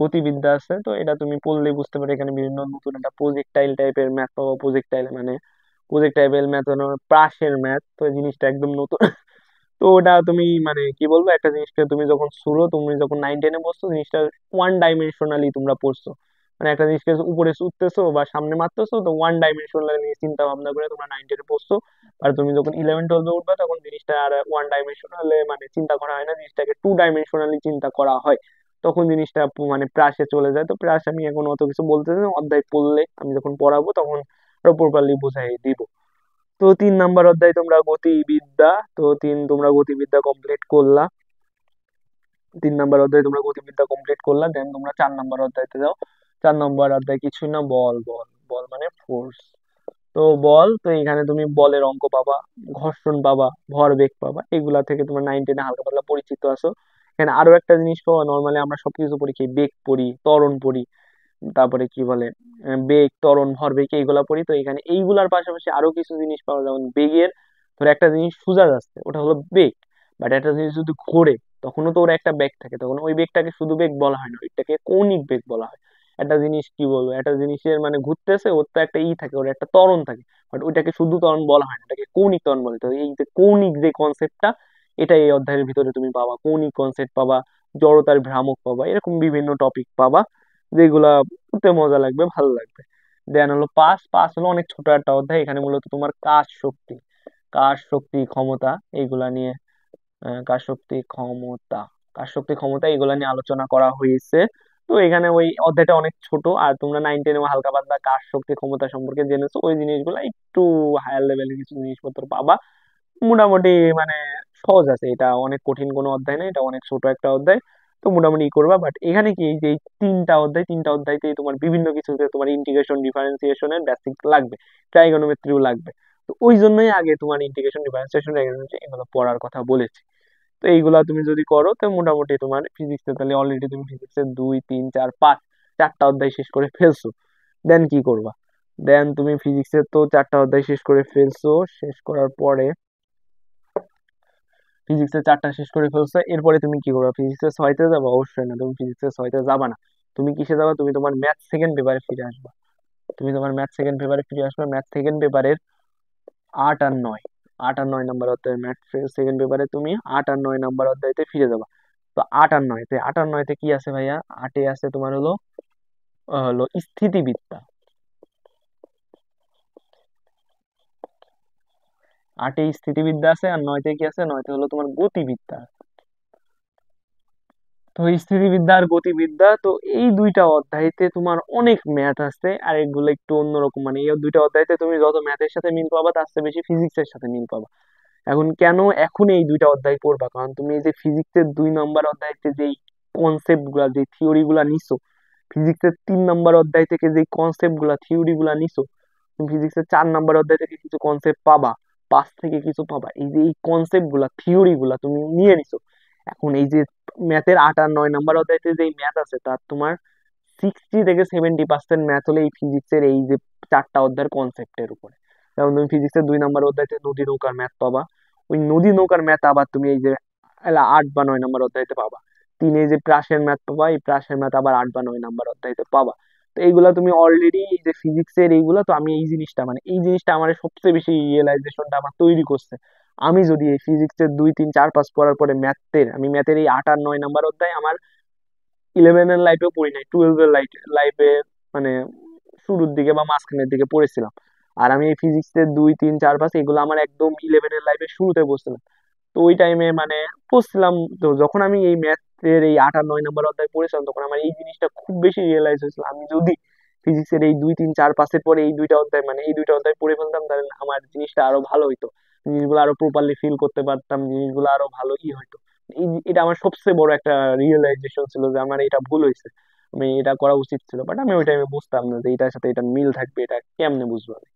গতিবিদ্যা আছে, তো এটা তুমি পড়লেই বুঝতে পারো। এখানে বিভিন্ন নতুন একটা প্রজেক্টাইল টাইপের ম্যাথ পাবো। প্রজেক্টাইল মানে প্রজেক্টাইল ম্যাথ মানে প্রাসের ম্যাথ, তো এই জিনিসটা একদম নতুন। তো ওটা তুমি মানে কি বলবো, একটা জিনিসকে তুমি যখন শুরু, তুমি যখন 9-10-এ পড়ছো জিনিসটা ওয়ান ডাইমেনশনালি তোমরা পড়ছো, মানে একটা জিনিসকে উপরে উঠতেছো বা সামনে মারতেছো, তো ওয়ান ডাইমেনশনালি চিন্তা ভাবনা করে তোমরা 9-10-এ পড়ছো। আর তুমি যখন 11-12-এ উঠবে তখন জিনিসটা আর ওয়ান ডাইমেনশনালে মানে চিন্তা করা হয় না, জিনিসটাকে 2 ডাইমেনশনালি চিন্তা করা হয়। তখন জিনিসটা মানে প্রাসে চলে যায়। তো প্রাস আমি এখন অত কিছু বলতে চাই না, অধ্যায় পড়লে আমি যখন পড়াবো তখন আরো প্রপারলি বুঝাই দিব। তো 3 নাম্বার অধ্যায় তোমরা গতিবিদ্যা, তো তোমরা গতিবিদ্যা কমপ্লিট করলা। 3 নাম্বার অধ্যায় তোমরা গতিবিদ্যা কমপ্লিট করলা, দেন তোমরা 4 নাম্বার অধ্যায়তে যাও। 4 নাম্বার অধ্যায় কিছুই না, বল বল বল মানে ফোর্স। তো বল, তো এখানে তুমি বলের অঙ্ক পাবা, ঘর্ষণ পাবা, ভরবেগ পাবা। এগুলা থেকে তোমার 9-10-এ হালকা পাতলা পরিচিত আছো। এখানে আরো একটা জিনিস পাবা, নর্মালি আমরা সবকিছু পড়ি কি, বেগ পড়ি, ত্বরণ পড়ি, তারপরে কি বলে বেগ, ত্বরণ, ভরবেগ, এইগুলা পড়ি। তো এখানে এইগুলার পাশাপাশি আরো কিছু জিনিস পাওয়া, যেমন বেগের, ধর একটা জিনিস সোজা যাচ্ছে ওটা হলো বেগ, বাট একটা জিনিস যদি ঘোরে তখনও তো ওর একটা বেগ থাকে, তখন ওই বেগটাকে শুধু বেগ বলা হয় না, ওইটাকে কৌণিক বেগ বলা হয়। একটা জিনিস কি বলবো, একটা জিনিসের মানে ঘুরতেছে, ওর তো একটা থাকে, ওর একটা ত্বরণ থাকে, বাট ওইটাকে শুধু ত্বরণ বলা হয় না, এটাকে কৌণিক ত্বরণ বলে। তো এই যে কৌণিক যে কনসেপ্টটা, এটা এই অধ্যায়ের ভিতরে তুমি পাবা। কৌণিক কনসেপ্ট পাবা, জড়তার ভ্রামক পাবা, এরকম বিভিন্ন টপিক পাবা যেগুলা পড়তে মজা লাগবে, ভালো লাগবে। দেন হলো পাস। পাস হলো অনেক ছোট একটা অধ্যায়, এখানে মূলত তোমার কাজ শক্তি, কাজ শক্তি ক্ষমতা এইগুলা নিয়ে, কাজ শক্তি ক্ষমতা, কাজ শক্তি ক্ষমতা এগুলা নিয়ে আলোচনা করা হয়েছে। তো এখানে ওই অধ্যায়টা অনেক ছোট, আর তোমরা 9-10-এ হালকা পাতলা কাজ শক্তি ক্ষমতা সম্পর্কে জেনেছো, ওই জিনিসগুলো একটু হায়ার লেভেলের কিছু জিনিসপত্র পাবা। মোটামুটি মানে সহজ আছে, এটা অনেক কঠিন কোনো অধ্যায় না, এটা অনেক ছোট একটা অধ্যায়। তো মোটামুটি করবা। বাট এখানে কি, এই যে এই 3টা অধ্যায়তেই তোমার বিভিন্ন কিছুতে তোমার ইন্টিগ্রেশন ডিফারেন্সিয়েশনের বেসিক লাগবে, ট্রাইগোনোমেট্রিও লাগবে। তো ওই জন্যই আগে তোমার ইন্টিগ্রেশন ডিফারেন্সিয়েশন এগুলো পড়ার কথা বলেছি। তো এইগুলা তুমি যদি করো তো মোটামুটি তোমার ফিজিক্সে, তাহলে অলরেডি তুমি ফিজিক্সের 2, 3, 4, 5 চারটা অধ্যায় শেষ করে ফেলছো। দেন কি করবা, দেন তুমি ফিজিক্সের তো 4টা অধ্যায় শেষ করে ফেলছো, শেষ করার পরে ফিজিক্সের 4টা শেষ করে ফেলছো, এরপরে তুমি কি করবে, ফিজিক্সের 6-তে যাবা? অবশ্যই না, তুমি ফিজিক্সের 6-তে যাবা না। তুমি কিসে যাবা, তুমি তোমার ম্যাথ সেকেন্ড পেপারে ফিরে আসবা। তুমি তোমার ম্যাথ সেকেন্ড পেপারে ফিরে আসবে, ম্যাথ সেকেন্ড পেপারের 8 আর 9, 8 আর 9 নাম্বার অধ্যায়ের ম্যাথ সেকেন্ড পেপারে তুমি 8 আর 9 নাম্বার অধ্যায়তে ফিরে যাবা। তো 8 আর 9-তে কি আছে ভাইয়া, 8-এ আছে তোমার হলো হলো স্থিতিবিদ্যা। 8-এ স্থিতিবিদ্যা আছে, আর 9-তে কি আছে, 9-তে হলো তোমার গতিবিদ্যা। তো স্থিতিবিদ্যা আর গতিবিদ্যা, তো এই 2টা অধ্যায়তে তোমার অনেক ম্যাথ আছে, আর এগুলো একটু অন্যরকম, মানে এই 2টা অধ্যায়তে তুমি যত ম্যাথের সাথে মিল পাবা তার চেয়ে বেশি ফিজিক্সের সাথে মিল পাবা। এখন কেন এখন এই 2টা অধ্যায় পড়বা, কারণ তুমি এই যে ফিজিক্সের 2 নম্বর অধ্যায়তে যেই কনসেপ্ট গুলা, যে থিওরি গুলা নিছো, ফিজিক্সের 3 নম্বর অধ্যায় থেকে যে কনসেপ্ট গুলা থিওরি গুলা নিছো, তুমি ফিজিক্সের 4 নম্বর অধ্যায় থেকে কিছু কনসেপ্ট পাবা, 5 থেকে কিছু পাবা। এই যে এই কনসেপ্ট গুলা থিওরি গুলা তুমি নিয়ে নিছো, এখন এই যে ম্যাথের 8 আর 9 নম্বর অধ্যায়তে যে ম্যাথ আছে তার তোমার 60 থেকে 70% ম্যাথ হলে এই ফিজিক্সের এই যে 4টা অধ্যায়ের কনসেপ্টের উপরে। যেমন তুমি ফিজিক্সের 2 নম্বর অধ্যায়তে নদী নৌকার ম্যাথ পাবা, ওই নদী নৌকার ম্যাথ আবার তুমি এই যে 8 বা 9 নম্বর অধ্যায়তে পাবা। এই যে প্রাসের ম্যাথ পাবা, এই প্রাসের ম্যাথ আবার 8 বা 9 নম্বর অধ্যায়তে পাবা। তো এইগুলা তুমি অলরেডি, এই যে ফিজিক্সের এইগুলা, তো আমি এই জিনিসটা মানে এই জিনিসটা আমার সবচেয়ে বেশি রিয়েলাইজেশনটা আমার তৈরি করছে। আমি যদি এই ফিজিক্সের 2, 3, 4, 5 পড়ার পরে ম্যাথের এই 8 আর 9 নম্বর অধ্যায় আমার 11-এর লাইফেও পড়ি নাই, 12-এর লাইফে মানে শুরুর দিকে বা মাঝখানের দিকে পড়েছিলাম। আর আমি এই ফিজিক্সের 2, 3, 4, 5 এগুলো আমার একদম 11-এর লাইফে শুরুতে পড়ছিলাম। তো ওই টাইমে মানে পড়ছিলাম। তো যখন আমি এই ম্যাথের এই 8 আর 9 নম্বর অধ্যায় পড়েছিলাম, তখন আমার এই জিনিসটা খুব বেশি রিয়েলাইজ হয়েছিল, আমি যদি ফিজিক্সের এই 2, 3, 4, 5-এর পরে এই 2টা অধ্যায় মানে এই 2টা অধ্যায় পড়ে ফেলতাম, তাহলে আমার জিনিসটা আরো ভালো হইতো, জিনিসগুলো আরো প্রপারলি ফিল করতে পারতাম, জিনিসগুলো আরো ভালো হইতো। এটা আমার সবচেয়ে বড় একটা রিয়েলাইজেশন ছিল যে আমার এটা ভুল হয়েছে, আমি এটা করা উচিত ছিল, বাট আমি ওই টাইমে বুঝতাম না যে এটার সাথে এটা মিল থাকবে, এটা কেমনে বুঝবো আমি।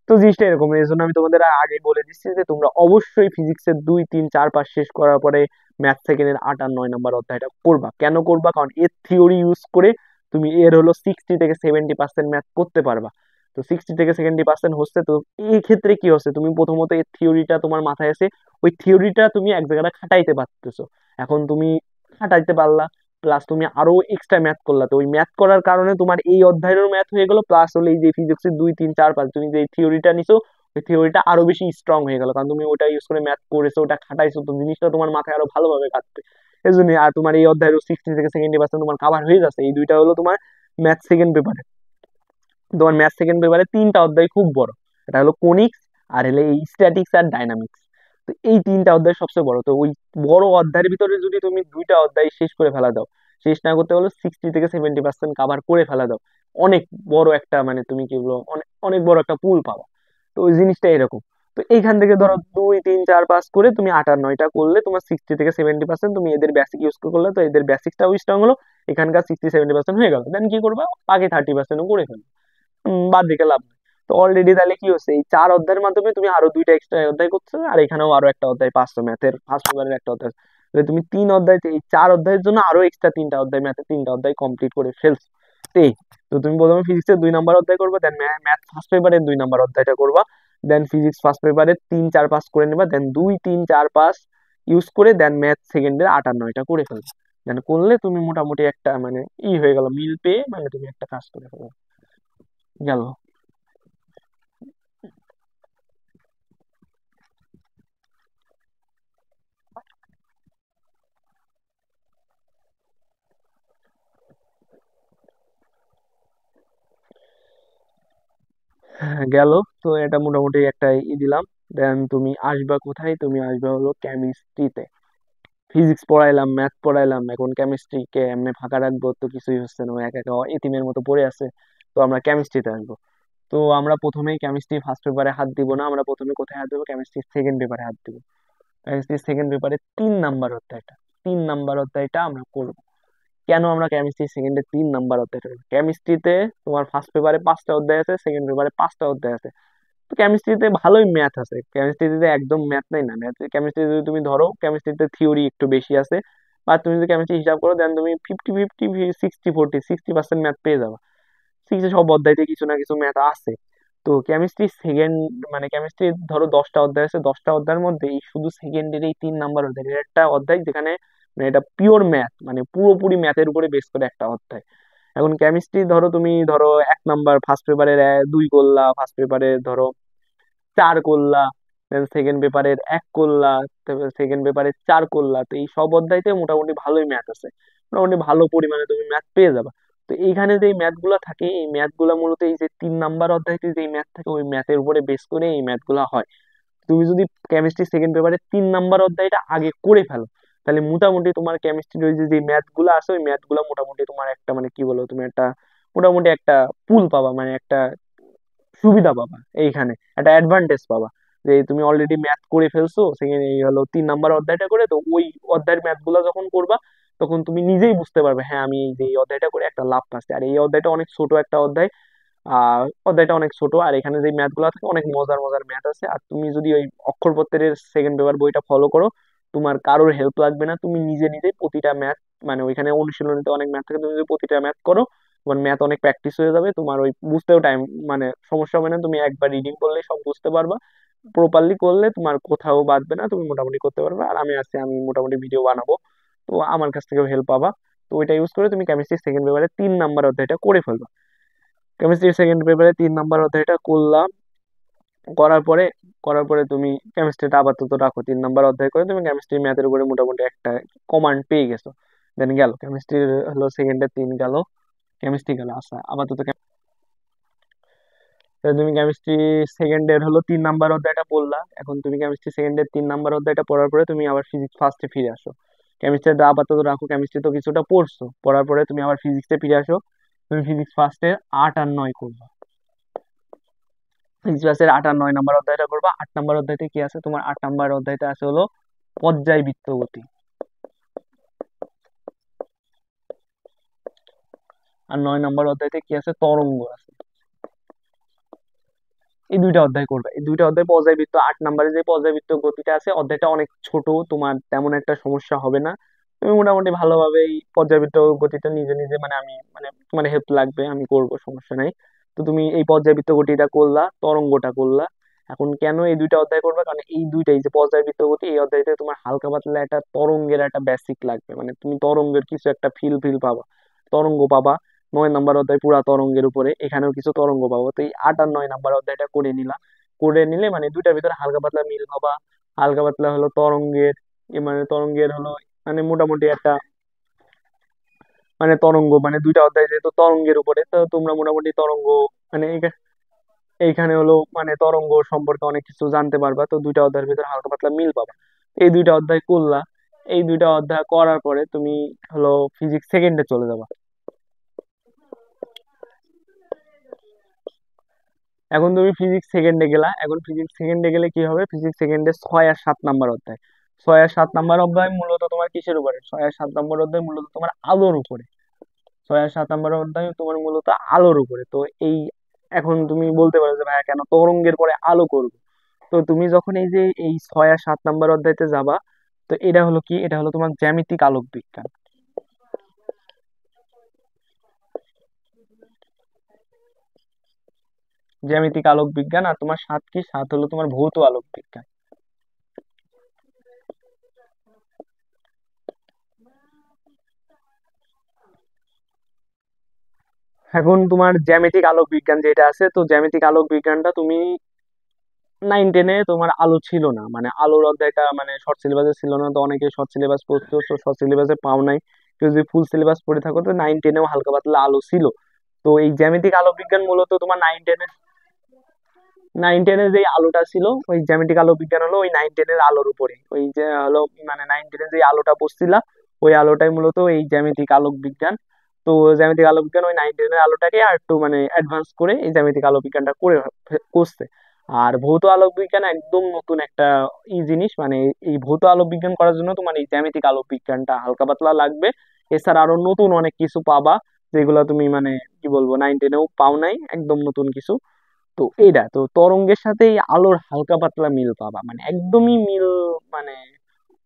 তো জিনিসটা এরকম, এই জন্য আমি তোমাদের আগে বলে দিচ্ছি যে তোমরা অবশ্যই ফিজিক্সের 2, 3, 4, 5 শেষ করার পরে ম্যাথ সেকেন্ডের 8 আর 9 নম্বর অধ্যায়টা করবা। কেন করবা, কারণ এর থিওরি ইউজ করে তুমি এর হলো 60 থেকে 70% ম্যাথ করতে পারবা। তো 60 থেকে 70% হচ্ছে। তো এই ক্ষেত্রে কি হচ্ছে, তুমি প্রথমত এই থিওরিটা তোমার মাথায় আছে, ওই থিওরিটা তুমি এক জায়গায় খাটাইতে পারতেছো। এখন তুমি খাটাইতে পারলা, প্লাস তুমি আরো এক্সট্রা ম্যাথ করলা, তো ওই ম্যাথ করার কারণে তোমার এই অধ্যায়েরও ম্যাথ হয়ে গেল, প্লাস হলো এই যে ফিজিক্সের 2 3 4 5 তুমি যে থিওরিটা নিছো, ওই থিওরিটা আরো বেশি স্ট্রং হয়ে গেল, কারণ তুমি ওটা ইউজ করে ম্যাথ করেছো, ওটা খাটাইছো, তো জিনিসটা তোমার মাথায় আরো ভালোভাবে কাটবে। এই জন্য আর তোমার এই অধ্যায়ের 60 থেকে 70% তোমার কাভার হয়ে যাচ্ছে। এই দুইটা হলো তোমার ম্যাথ সেকেন্ড পেপারে। তোমার ম্যাথ সেকেন্ড পেপারে 3টা অধ্যায় খুব বড়, এটা হলো কোনিক্স, আর হলো এই স্ট্যাটিক্স আর ডাইনামিক্স। তো এই 3টা অধ্যায় সবচেয়ে বড়। তো ওই বড় অধ্যায়ের ভিতরে যদি তুমি 2টা অধ্যায় শেষ করে ফেলা দাও, শেষ না করতে হলো 60 থেকে 70% কাভার করে ফেলা দাও, অনেক বড় একটা মানে তুমি কি বলো, অনেক অনেক বড় একটা পুল পাবা। তো ওই জিনিসটা এরকম। তো এইখান থেকে ধরো 2 3 4 5 করে তুমি 8 আর 9টা করলে তোমার 60 থেকে 70% তুমি এদের বেসিক ইউজ করলে, তো এদের বেসিকটাও স্ট্রং হলো, এখানকার 60 70% হয়ে গেল। দেন কি করবা, বাকি 30%ও করে ফেলবে। বাদ দিকে লাভ নেই। তো অলরেডি তাহলে কি হচ্ছে, এই 4 অধ্যায়ের মাধ্যমে তুমি আরো 2টা এক্সট্রা অধ্যায় করছো, আর এখানেও আরো একটা অধ্যায় পাঁচশো, ম্যাথের ফার্স্ট পেপারের একটা অধ্যায়। তাহলে তুমি 3 অধ্যায়, এই 4 অধ্যায়ের জন্য আরো এক্সট্রা 3টা অধ্যায়, ম্যাথের 3টা অধ্যায় কমপ্লিট করে ফেলছো। তো এই, তো তুমি প্রথমে ফিজিক্সের 2 নম্বর অধ্যায় করবে, দেন ম্যাথ ফার্স্ট পেপারের 2 নম্বর অধ্যায়টা করবা, দেন ফিজিক্স ফার্স্ট পেপারের 3 4 5 করে নেবা, দেন 2 3 4 5 ইউজ করে দেন ম্যাথ সেকেন্ডের 8 আর 9টা করে ফেলবে। দেন করলে তুমি মোটামুটি একটা মানে হয়ে গেল, মিল পেয়ে মানে তুমি একটা কাজ করে ফেলো, গেল। হ্যাঁ, গেল। তো এটা মোটামুটি একটা দিলাম। দেন তুমি আসবা কোথায়, তুমি আসবা হলো কেমিস্ট্রিতে। ফিজিক্স পড়াইলাম, ম্যাথ পড়াইলাম, এখন কেমিস্ট্রি কে এমনি ফাঁকা রাখবো তো কিছুই হচ্ছে না, ও একা একা এতিমের মতো পড়ে আছে। তো আমরা কেমিস্ট্রিতে আসবো। তো আমরা প্রথমেই কেমিস্ট্রি ফার্স্ট পেপারে হাত দিব না, আমরা প্রথমে কোথায় হাত দেবো, কেমিস্ট্রি সেকেন্ড পেপারে হাত দিব। কেমিস্ট্রি সেকেন্ড পেপারে 3 নাম্বার অধ্যায়টা, 3 নাম্বার অধ্যায়টা আমরা করবো। কেন আমরা কেমিস্ট্রি সেকেন্ডে 3 নাম্বার অধ্যায়টা করবো? কেমিস্ট্রিতে তোমার ফার্স্ট পেপারে 5টা অধ্যায় আছে, সেকেন্ড পেপারে 5টা অধ্যায় আছে। তো কেমিস্ট্রিতে ভালোই ম্যাথ আছে, কেমিস্ট্রিতে একদম ম্যাথ নাই না, ম্যাথ কেমিস্ট্রি যদি তুমি ধরো, কেমিস্ট্রিতে থিওরি একটু বেশি আছে, বা তুমি যদি কেমিস্ট্রি হিসাব করো, দেন তুমি 50 50 60 40 60% ম্যাথ পেয়ে যাবে। সিক্সে সব অধ্যায়তে কিছু না কিছু ম্যাথ আছে। তো কেমিস্ট্রি সেকেন্ড মানে কেমিস্ট্রি ধরো 10টা অধ্যায় আছে, 10টা অধ্যায়ের মধ্যে এই শুধু সেকেন্ডের এই 3 নাম্বার অধ্যায়, এর একটা অধ্যায় যেখানে মানে এটা পিওর ম্যাথ, মানে পুরোপুরি ম্যাথের উপরে বেস করে একটা অধ্যায়। এখন কেমিস্ট্রি ধরো তুমি ধরো 1 নাম্বার ফার্স্ট পেপারের 2 করলা, ফার্স্ট পেপারে ধরো 4 করলা, দেন সেকেন্ড পেপারের 1 করলা, তারপরে সেকেন্ড পেপারে 4 করলা। তো এই সব অধ্যায়তে মোটামুটি ভালোই ম্যাথ আছে, মোটামুটি ভালো পরিমাণে তুমি ম্যাথ পেয়ে যাবে। তো এইখানে যে ম্যাথ গুলা থাকে, এই ম্যাথ গুলা মূলত এই যে 3 নাম্বার অধ্যায়তে যে ম্যাথ থাকে, ওই ম্যাথের উপরে বেস করে এই ম্যাথ গুলা হয়। তুমি যদি কেমিস্ট্রি সেকেন্ড পেপারে 3 নাম্বার অধ্যায়টা আগে করে ফেলো, তাহলে মোটামুটি তোমার কেমিস্ট্রির ওই যে ম্যাথ গুলা আছে, ওই ম্যাথ গুলা মোটামুটি তোমার একটা মানে কি বলো, তুমি একটা মোটামুটি একটা পুল পাবা, মানে একটা সুবিধা পাবা, এইখানে একটা অ্যাডভান্টেজ পাবা, যে তুমি অলরেডি ম্যাথ করে ফেলছো সেখানে, এই হলো 3 নাম্বার অধ্যায়টা করে। তো ওই অধ্যায়ের ম্যাথ গুলা যখন করবা, তখন তুমি নিজেই বুঝতে পারবে, হ্যাঁ আমি এই যে এই অধ্যায়টা করে একটা লাভ পাচ্ছি, আর এই অধ্যায়টা অনেক ছোট একটা অধ্যায়। অধ্যায়টা অনেক ছোট, আর এখানে যে ম্যাথ গুলো থাকে অনেক মজার মজার ম্যাথ আছে। আর তুমি যদি ওই অক্ষরপত্রের সেকেন্ড পেপার বইটা ফলো করো, তোমার কারোর হেল্প লাগবে না, তুমি নিজে নিজে প্রতিটা ম্যাথ মানে ওইখানে অনুশীলনীতে অনেক ম্যাথ থাকে, তুমি যদি প্রতিটা ম্যাথ করো, তোমার ম্যাথ অনেক প্র্যাকটিস হয়ে যাবে, তোমার ওই বুঝতেও টাইম মানে সমস্যা হবে না, তুমি একবার রিডিং করলে সব বুঝতে পারবা। প্রপারলি করলে তোমার কোথাও বাদবে না, তুমি মোটামুটি করতে পারবে। আর আমি আছি, আমি মোটামুটি ভিডিও বানাবো, তো আমার কাছ থেকেও হেল্প পাবা। তো ওইটা ইউজ করে তুমি কেমিস্ট্রি সেকেন্ড পেপারে 3 নাম্বার অধ্যায়টা করে ফেলবা। কেমিস্ট্রি সেকেন্ড পেপারে 3 নাম্বার অধ্যায়টা করলাম, করার পরে তুমি কেমিস্ট্রিটা আপাতত রাখো, 3 নাম্বার অধ্যায় করে তুমি কেমিস্ট্রি ম্যাথের উপরে মোটামুটি একটা কমান্ড পেয়ে গেছো। দেন গেল কেমিস্ট্রির হলো সেকেন্ডের 3 গেল, কেমিস্ট্রি গেল। আচ্ছা আপাতত তুমি কেমিস্ট্রি সেকেন্ডের হলো 3 নাম্বার অধ্যায়টা পড়লা, এখন তুমি কেমিস্ট্রি সেকেন্ডের 3 নাম্বার অধ্যায়টা পড়ার পরে তুমি আবার ফিজিক্স ফার্স্টে ফিরে আসো। কেমিস্ট্রিটা আপাতত রাখো, কেমিস্ট্রি তো কিছুটা পড়ছো, পড়ার পরে তুমি আবার ফিজিক্সে ফিরে আসো। তুমি ফিজিক্স ফার্স্টে 8 আর 9 করবা, ফিজিক্স ক্লাসের 8 আর 9 নাম্বার অধ্যায়টা করবা। 8 নাম্বার অধ্যায়তে কি আছে, তোমার 8 নাম্বার অধ্যায়তে আছে হলো পর্যায়বৃত্ত গতি, আর 9 নাম্বার অধ্যায়তে কি আছে, তরঙ্গ আছে। এই 2টা অধ্যায় করবে, এই 2টা অধ্যায় পর্যায়বৃত্ত। 8 নাম্বারে যে পর্যায়বৃত্ত গতিটা আছে, অধ্যায়টা অনেক ছোট, তোমার তেমন একটা সমস্যা হবে না। তুমি মোটামুটি ভালোভাবে এই পর্যাবৃত্ত গতিটা নিজে নিজে মানে আমি মানে তোমার হেল্প লাগবে, আমি করব, সমস্যা নাই। তো তুমি এই পর্যাবৃত্ত গতিটা করলা, তরঙ্গটা করলা। এখন কেন এই দুইটা অধ্যায় করবা, কারণ এই দুইটাই যে পর্যাবৃত্ত গতি, এই অধ্যায়তে তোমার হালকা পাতলা একটা তরঙ্গের একটা বেসিক লাগবে, মানে তুমি তরঙ্গের কিছু একটা ফিল ফিল পাবা, তরঙ্গ পাবা। 9 নম্বর অধ্যায় পুরা তরঙ্গের উপরে, এখানেও কিছু তরঙ্গ পাবো। তো এই 8 আর 9 নম্বর অধ্যায়টা করে নিলা, করে নিলে মানে দুইটার ভিতরে হালকা পাতলা মিল পাবা। হালকা পাতলা হলো তরঙ্গের, মানে তরঙ্গের হলো মানে মোটামুটি একটা মানে তরঙ্গ, মানে দুইটা অধ্যায় যেহেতু তরঙ্গের উপরে, তো তোমরা মোটামুটি তরঙ্গ মানে এইখানে হলো মানে তরঙ্গ সম্পর্কে অনেক কিছু জানতে পারবা। তো দুইটা অধ্যায়ের ভিতরে হালকা পাতলা মিল পাবা। এই দুইটা অধ্যায় করলা, এই দুইটা অধ্যায় করার পরে তুমি হলো ফিজিক্স সেকেন্ডে চলে যাবা। এখন তুমি ফিজিক্স সেকেন্ডে গেলা, এখন ফিজিক্স সেকেন্ডে গেলে কি হবে, ফিজিক্স সেকেন্ডে 6 আর 7 নাম্বার অধ্যায়। 6 আর 7 নাম্বার অধ্যায় মূলত তোমার কিসের উপরে, 6 আর 7 নম্বর অধ্যায় মূলত তোমার আলোর উপরে। 6 আর 7 নম্বর অধ্যায় তোমার মূলত আলোর উপরে। তো এই এখন তুমি বলতে পারো যে ভাইয়া কেন তরঙ্গের পরে আলো করবো। তো তুমি যখন এই যে এই 6 আর 7 নম্বর অধ্যায়তে যাবা, তো এটা হলো কি, এটা হলো তোমার জ্যামিতিক আলোক বিজ্ঞান। জ্যামিতিক আলোক বিজ্ঞান, আর তোমার 7 কি, 7 হলো তোমার ভৌত আলোক বিজ্ঞান। এখন তোমার জ্যামিতিক আলোক বিজ্ঞান যেটা আছে, তো জ্যামিতিক আলোক বিজ্ঞানটা তুমি 9 10-এ তোমার আলো ছিল না, মানে আলোর অধ্যায়টা মানে শর্ট সিলেবাসে ছিল না। তো অনেকে শর্ট সিলেবাস পড়তো, তো শর্ট সিলেবাসে পাও নাই। কেউ যদি ফুল সিলেবাস পড়ে থাকো, তো 9 10-এও হালকা পাতলা আলো ছিল। তো এই জ্যামিতিক আলোক বিজ্ঞান মূলত তোমার 9 10-এ যে আলোটা ছিল, ওই জ্যামিতিক আলোক বিজ্ঞান হলো ওই 9 10-এর আলোর উপরে, ওই যে হলো মানে 9 10-এ যে আলোটা পড়ছিলা, ওই আলোটাই মূলত এই জ্যামিতিক আলোক বিজ্ঞান। তো জ্যামিতিক আলোক বিজ্ঞান ওই 9 10-এর আলোটাকে আর একটু মানে অ্যাডভান্স করে এই জ্যামিতিক আলোক বিজ্ঞানটা করছে। আর ভৌত আলোক বিজ্ঞান একদম নতুন একটা জিনিস, মানে এই ভৌত আলোক বিজ্ঞান করার জন্য তোমার এই জ্যামিতিক আলোক বিজ্ঞানটা হালকা পাতলা লাগবে। এছাড়া আরো নতুন অনেক কিছু পাবা, যেগুলো তুমি মানে কি বলবো 9 10-এও পাও নাই, একদম নতুন কিছু। তো এইটা তো তরঙ্গের সাথে এই আলোর হালকা পাতলা মিল পাবা, মানে একদমই মিল, মানে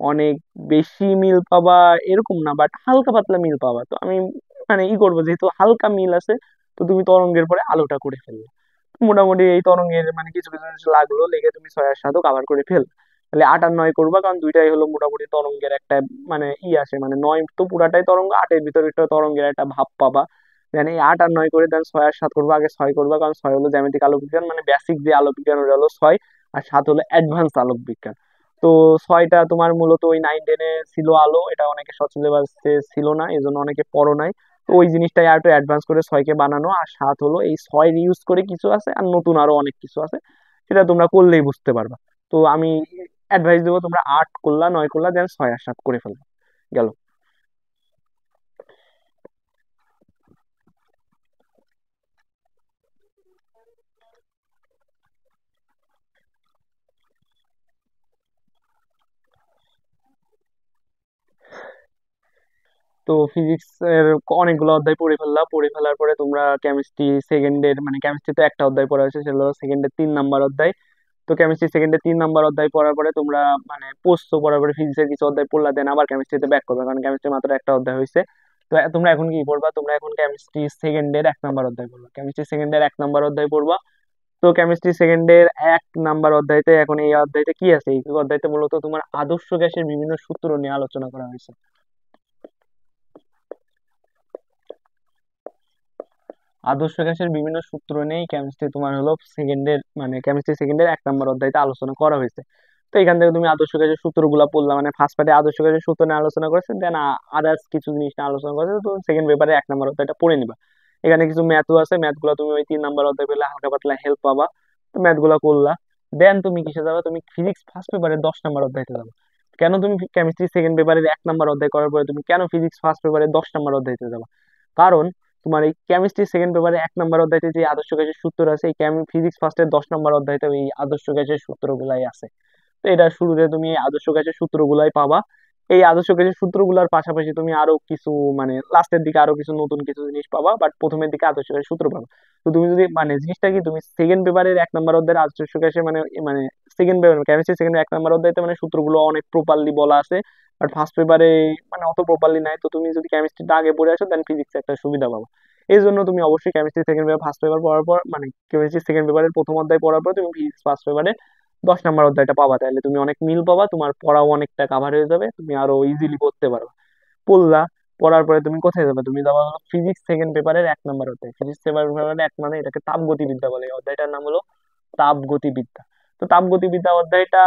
অনেক বেশি মিল পাবা এরকম না, বাট হালকা পাতলা মিল পাবা। তো আমি মানে করবো, যেহেতু হালকা মিল আছে, তো তুমি তরঙ্গের পরে আলোটা করে ফেললে। মোটামুটি এই তরঙ্গের মানে কিছু কিছু জিনিস লাগলো, লেগে তুমি 6 আর 7-ও কাভার করে ফেল। তাহলে 8 আর 9 করবা, কারণ দুইটাই হলো মোটামুটি তরঙ্গের একটা মানে আসে, মানে 9 তো পুরাটাই তরঙ্গ, 8-এর ভিতরে একটা তরঙ্গের একটা ভাব পাবা। দেন এই 8 আর 9 করে দেন 6 আর 7 করবা, আগে 6 করবা, কারণ 6 হলো জ্যামিতিক আলোক বিজ্ঞান, মানে বেসিক যে আলোক বিজ্ঞান ওটা হলো 6। আর 7 হলো অ্যাডভান্স আলোক বিজ্ঞান। তো 6টা তোমার মূলত ওই 9 10-এ ছিল আলো, এটা অনেকে সব সিলেবাসে ছিল না, এই জন্য অনেকে পড়ো নাই। তো ওই জিনিসটাই আর একটু অ্যাডভান্স করে 6কে বানানো। আর 7 হলো এই 6 ইউজ করে কিছু আছে, আর নতুন আরো অনেক কিছু আছে, সেটা তোমরা করলেই বুঝতে পারবা। তো আমি অ্যাডভাইস দেবো, তোমরা 8 করলা, 9 করলা, দেন 6 আর 7 করে ফেলবা, গেল। তো ফিজিক্স এর অনেকগুলো অধ্যায় পড়ে ফেললা, পড়ে ফেলার পরে তোমরা কেমিস্ট্রি সেকেন্ডের মানে কেমিস্ট্রিতে একটা অধ্যায় পড়া হয়েছে, সেটা হলো সেকেন্ডের 3 নাম্বার অধ্যায়। তো কেমিস্ট্রি সেকেন্ডে 3 নাম্বার অধ্যায় পড়ার পরে তোমরা মানে পড়ছো, পড়ার পরে ফিজিক্সের কিছু অধ্যায় পড়লা, দেন আবার কেমিস্ট্রিতে ব্যাক করবে, কারণ কেমিস্ট্রি মাত্র একটা অধ্যায় হয়েছে। তো তোমরা এখন কি পড়বা, তোমরা এখন কেমিস্ট্রি সেকেন্ডের 1 নাম্বার অধ্যায় পড়বা, কেমিস্ট্রি সেকেন্ডের 1 নাম্বার অধ্যায় পড়বা। তো কেমিস্ট্রি সেকেন্ডের 1 নাম্বার অধ্যায়তে এখন এই অধ্যায়তে কি আছে, এই অধ্যায়তে মূলত তোমার আদর্শ গ্যাসের বিভিন্ন সূত্র নিয়ে আলোচনা করা হয়েছে। আদর্শ গ্যাসের বিভিন্ন সূত্র নেই কেমিস্ট্রি তোমার হলো সেকেন্ডের মানে কেমিস্ট্রি সেকেন্ডের 1 নাম্বার অধ্যায়তে আলোচনা করা হয়েছে। তো এখান থেকে তুমি আদর্শ গ্যাসের সূত্রগুলো পড়লা, মানে ফার্স্ট পার্টে আদর্শ গ্যাসের সূত্র নিয়ে আলোচনা করেছে, দেন আদার্স কিছু জিনিস নিয়ে আলোচনা করেছে। তো সেকেন্ড পেপারে 1 নাম্বার অধ্যায়টা পড়ে নিবা। এখানে কিছু ম্যাথও আছে, ম্যাথ গুলো তুমি ওই 3 নাম্বার অধ্যায় পেলে হালকা পাতলা হেল্প পাবা। তো ম্যাথ গুলা করলা, দেন তুমি কিসে যাবা, তুমি ফিজিক্স ফার্স্ট পেপারে 10 নাম্বার অধ্যায়তে যাবে। কেন তুমি কেমিস্ট্রি সেকেন্ড পেপারের 1 নাম্বার অধ্যায় করার পরে তুমি কেন ফিজিক্স ফার্স্ট পেপারে 10 নাম্বার অধ্যায়তে যাবা, কারণ তোমার এই কেমিস্ট্রি সেকেন্ড পেপারে 1 নাম্বার অধ্যায়তে যে আদর্শ গ্যাসের সূত্র আছে, এই ফিজিক্স ফার্স্টের 10 নাম্বার অধ্যায়তে এই আদর্শ গ্যাসের সূত্রগুলাই আছে। তো এটা শুরুতে তুমি এই আদর্শ গ্যাসের সূত্রগুলাই পাবা। এই আদর্শ গ্যাসের সূত্রগুলোর পাশাপাশি তুমি আরো কিছু মানে লাস্টের দিকে আরো কিছু নতুন কিছু জিনিস পাবা, বাট প্রথমের দিকে আদর্শ গ্যাসের সূত্র পাবা। তো তুমি যদি মানে জিনিসটা কি, তুমি সেকেন্ড পেপারের 1 নম্বর অধ্যায়ের আদর্শ গ্যাসে মানে মানে সেকেন্ড পেপার কেমিস্ট্রি সেকেন্ড 1 নম্বর অধ্যায়তে মানে সূত্রগুলো অনেক প্রপারলি বলা আছে, বাট ফার্স্ট পেপারে মানে অত প্রপারলি নাই। তো তুমি যদি কেমিস্ট্রিটা আগে পড়ে আসো দেন ফিজিক্সে একটা সুবিধা পাবো। এই জন্য তুমি অবশ্যই chemistry second paper first paper পড়ার পর মানে কেমিস্ট্রি সেকেন্ড পেপারের প্রথম অধ্যায় পড়ার পর তুমি ফিজিক্স ফার্স্ট পেপারে 10 নম্বর অধ্যায়টা পাবা, তাহলে তুমি অনেক মিল পাবা, তোমার পড়াও অনেকটা কাভার হয়ে যাবে, তুমি আরো ইজিলি পড়তে পারবে। পড়লা, পড়ার পরে তুমি কোথায় যাবে, তুমি যাবা হলো ফিজিক্স সেকেন্ড পেপারের 1 নম্বর অধ্যায়। ফিজিক্স সেকেন্ড পেপারের এক মানে এটাকে তাপগতিবিদ্যা বলে, এই অধ্যায়টার নাম হলো তাপগতিবিদ্যা। তো তাপগতিবিদ্যা অধ্যায়টা